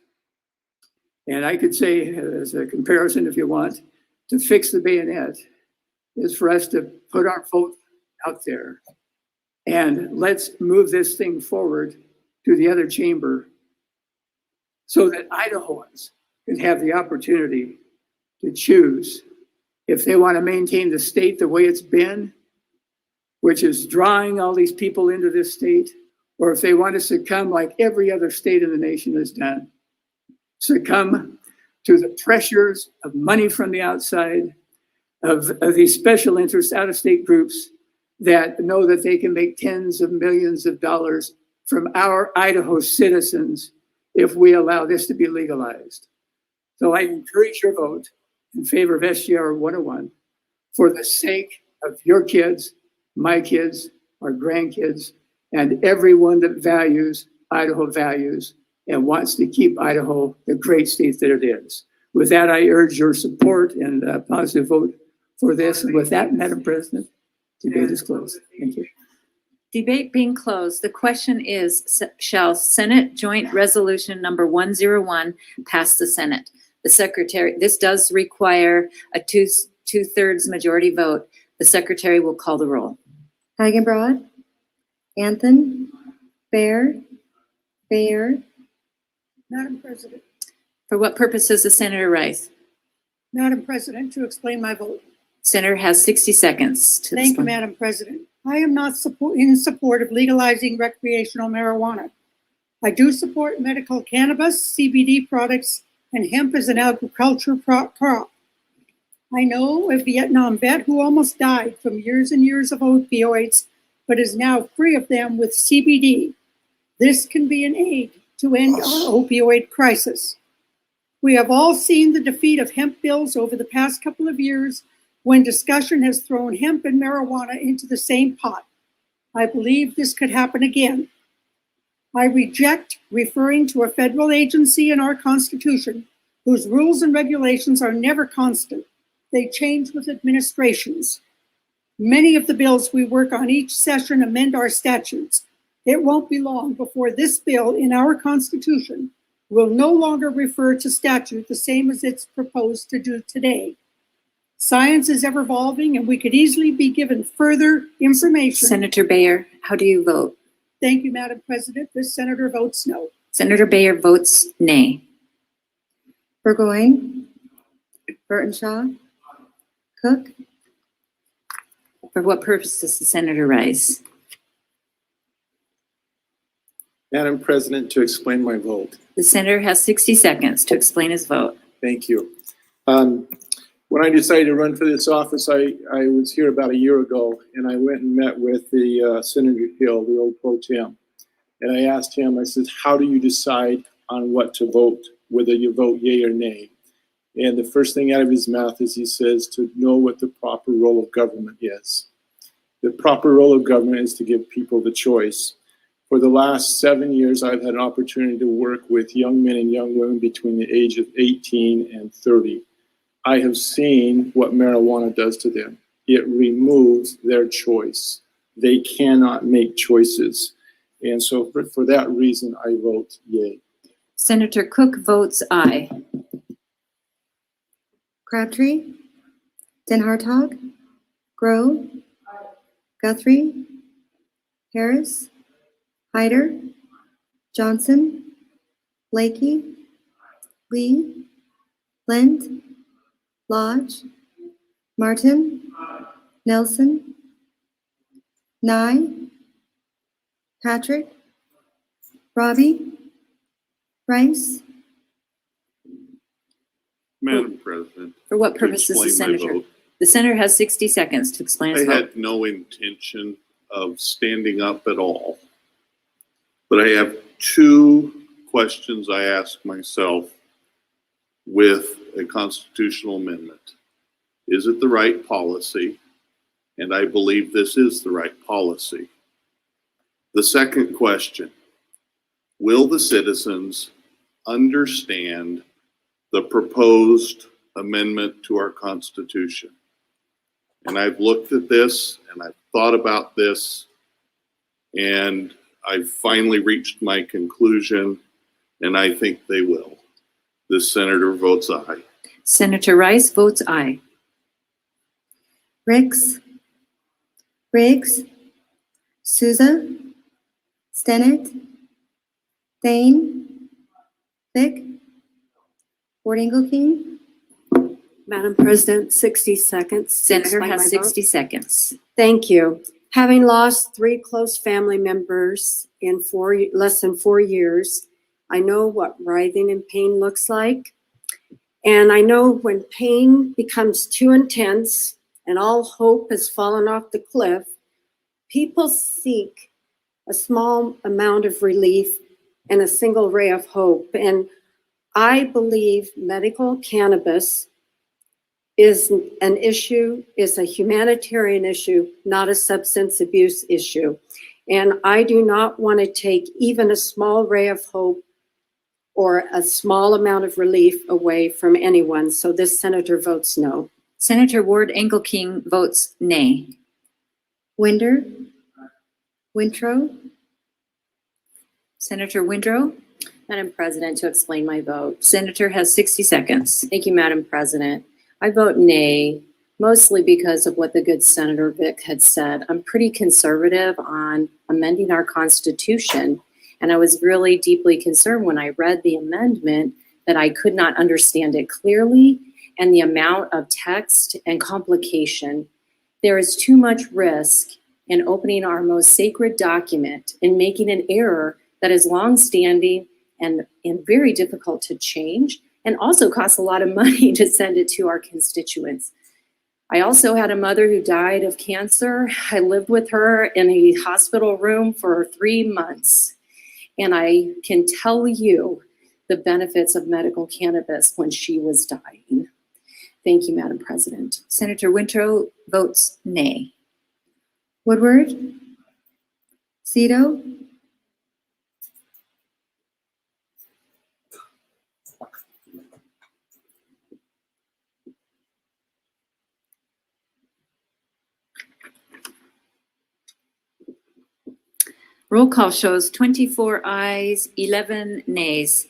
And I could say, as a comparison, if you want, to fix the bayonet is for us to put our vote out there and let's move this thing forward to the other chamber so that Idahoans can have the opportunity to choose if they want to maintain the state the way it's been, which is drawing all these people into this state, or if they want to succumb like every other state in the nation has done, succumb to the pressures of money from the outside, of these special interests, out-of-state groups that know that they can make tens of millions of dollars from our Idaho citizens if we allow this to be legalized. So I encourage your vote in favor of SJR 101 for the sake of your kids, my kids, our grandkids, and everyone that values Idaho values and wants to keep Idaho the great state that it is. With that, I urge your support and a positive vote for this. And with that, Madam President, debate is closed. Thank you. Debate being closed, the question is, shall Senate Joint Resolution number 101 pass the Senate? The Secretary, this does require a two-thirds majority vote. The Secretary will call the roll. Hagenbrod, Anthony, Baer. Madam President. For what purpose does the Senator rise? Madam President, to explain my vote. Senator has 60 seconds to Thank you, explain. Madam President. I am not in support of legalizing recreational marijuana. I do support medical cannabis, CBD products, and hemp as an agriculture crop. I know a Vietnam vet who almost died from years and years of opioids, but is now free of them with CBD. This can be an aid to end our opioid crisis. We have all seen the defeat of hemp bills over the past couple of years when discussion has thrown hemp and marijuana into the same pot. I believe this could happen again. I reject referring to a federal agency in our Constitution whose rules and regulations are never constant. They change with administrations. Many of the bills we work on each session amend our statutes. It won't be long before this bill in our Constitution will no longer refer to statute the same as it's proposed to do today. Science is ever evolving, and we could easily be given further information. Senator Bayer, how do you vote? Thank you, Madam President. This senator votes no. Senator Bayer votes nay. Burgoyne, Burtonshaw, Cook. For what purpose does the Senator rise? Madam President, to explain my vote. The Senator has 60 seconds to explain his vote. Thank you. When I decided to run for this office, I was here about a year ago, and I went and met with the Senator Hill, the old pro tem. And I asked him, I said, how do you decide on what to vote, whether you vote yay or nay? And the first thing out of his mouth is he says to know what the proper role of government is. The proper role of government is to give people the choice. For the last 7 years, I've had an opportunity to work with young men and young women between the age of 18 and 30. I have seen what marijuana does to them. It removes their choice. They cannot make choices. And so for that reason, I vote yay. Senator Cook votes aye. Crabtree, Den Hartog, Grow, Guthrie, Harris, Hyder, Johnson, Blakey, Lee, Lind, Lodge, Martin, Nelson, Nye, Patrick, Robbie, Rice. Madam President. For what to purpose is the explain my senator? vote, The senator has 60 seconds to explain his I vote. had no intention of standing up at all, but I have two questions I ask myself with a constitutional amendment. Is it the right policy? And I believe this is the right policy. The second question, will the citizens understand the proposed amendment to our Constitution? And I've looked at this and I've thought about this and I've finally reached my conclusion, and I think they will. This senator votes aye. Senator Rice votes aye. Ricks, Riggs, Souza, Stennett, Thane, Vic, Ward Engelking. Madam President, 60 seconds. to Senator explain has my 60 vote. seconds. Thank you. Having lost 3 close family members in less than 4 years, I know what writhing in pain looks like. And I know when pain becomes too intense and all hope has fallen off the cliff, people seek a small amount of relief and a single ray of hope. And I believe medical cannabis is an issue, is a humanitarian issue, not a substance abuse issue. And I do not want to take even a small ray of hope or a small amount of relief away from anyone. So this senator votes no. Senator Ward Engelking votes nay. Winder, Winthrop, Senator Windrow. Madam President, to explain my vote. Senator has 60 seconds. Thank you, Madam President. I vote nay, mostly because of what the good Senator Vic had said. I'm pretty conservative on amending our Constitution, and I was really deeply concerned when I read the amendment that I could not understand it clearly, and the amount of text and complication. There is too much risk in opening our most sacred document and making an error that is longstanding and very difficult to change, and also costs a lot of money to send it to our constituents. I also had a mother who died of cancer. I lived with her in a hospital room for 3 months. And I can tell you the benefits of medical cannabis when she was dying. Thank you, Madam President. Senator Winthrop votes nay. Woodward, Zito, Roll call shows 24 ayes, 11 nays.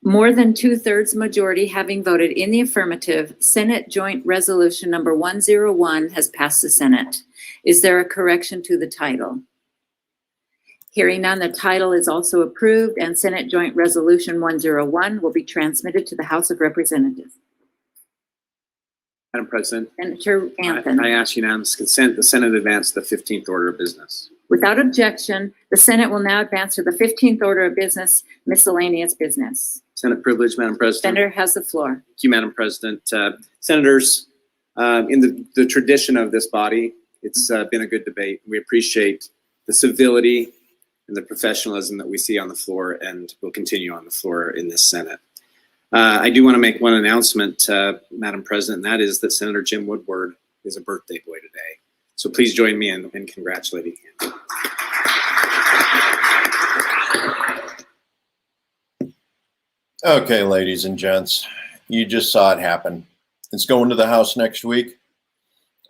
More than 2/3 majority having voted in the affirmative, Senate Joint Resolution number 101 has passed the Senate. Is there a correction to the title? Hearing none, the title is also approved, and Senate Joint Resolution 101 will be transmitted to the House of Representatives. Madam President, Senator Anthem. I ask unanimous consent the Senate advance the 15th order of business. Without objection, the Senate will now advance to the 15th order of business, miscellaneous business. Senate privilege, Madam President. Senator has the floor. Thank you, Madam President. Senators, in the tradition of this body, it's been a good debate. We appreciate the civility and the professionalism that we see on the floor and will continue on the floor in this Senate. I do want to make one announcement, Madam President, and that is that Senator Jim Woodward is a birthday boy today. So please join me in congratulating him. Okay, ladies and gents, you just saw it happen. It's going to the House next week.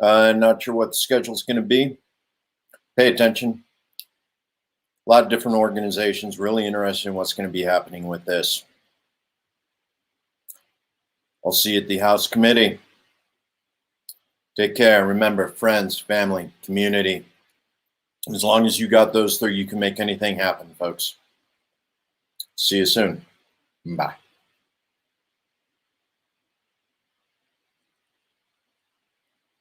Not sure what the schedule's going to be. Pay attention. A lot of different organizations really interested in what's going to be happening with this. I'll see you at the House Committee. Take care. Remember, friends, family, community. As long as you got those three, you can make anything happen, folks. See you soon. Bye.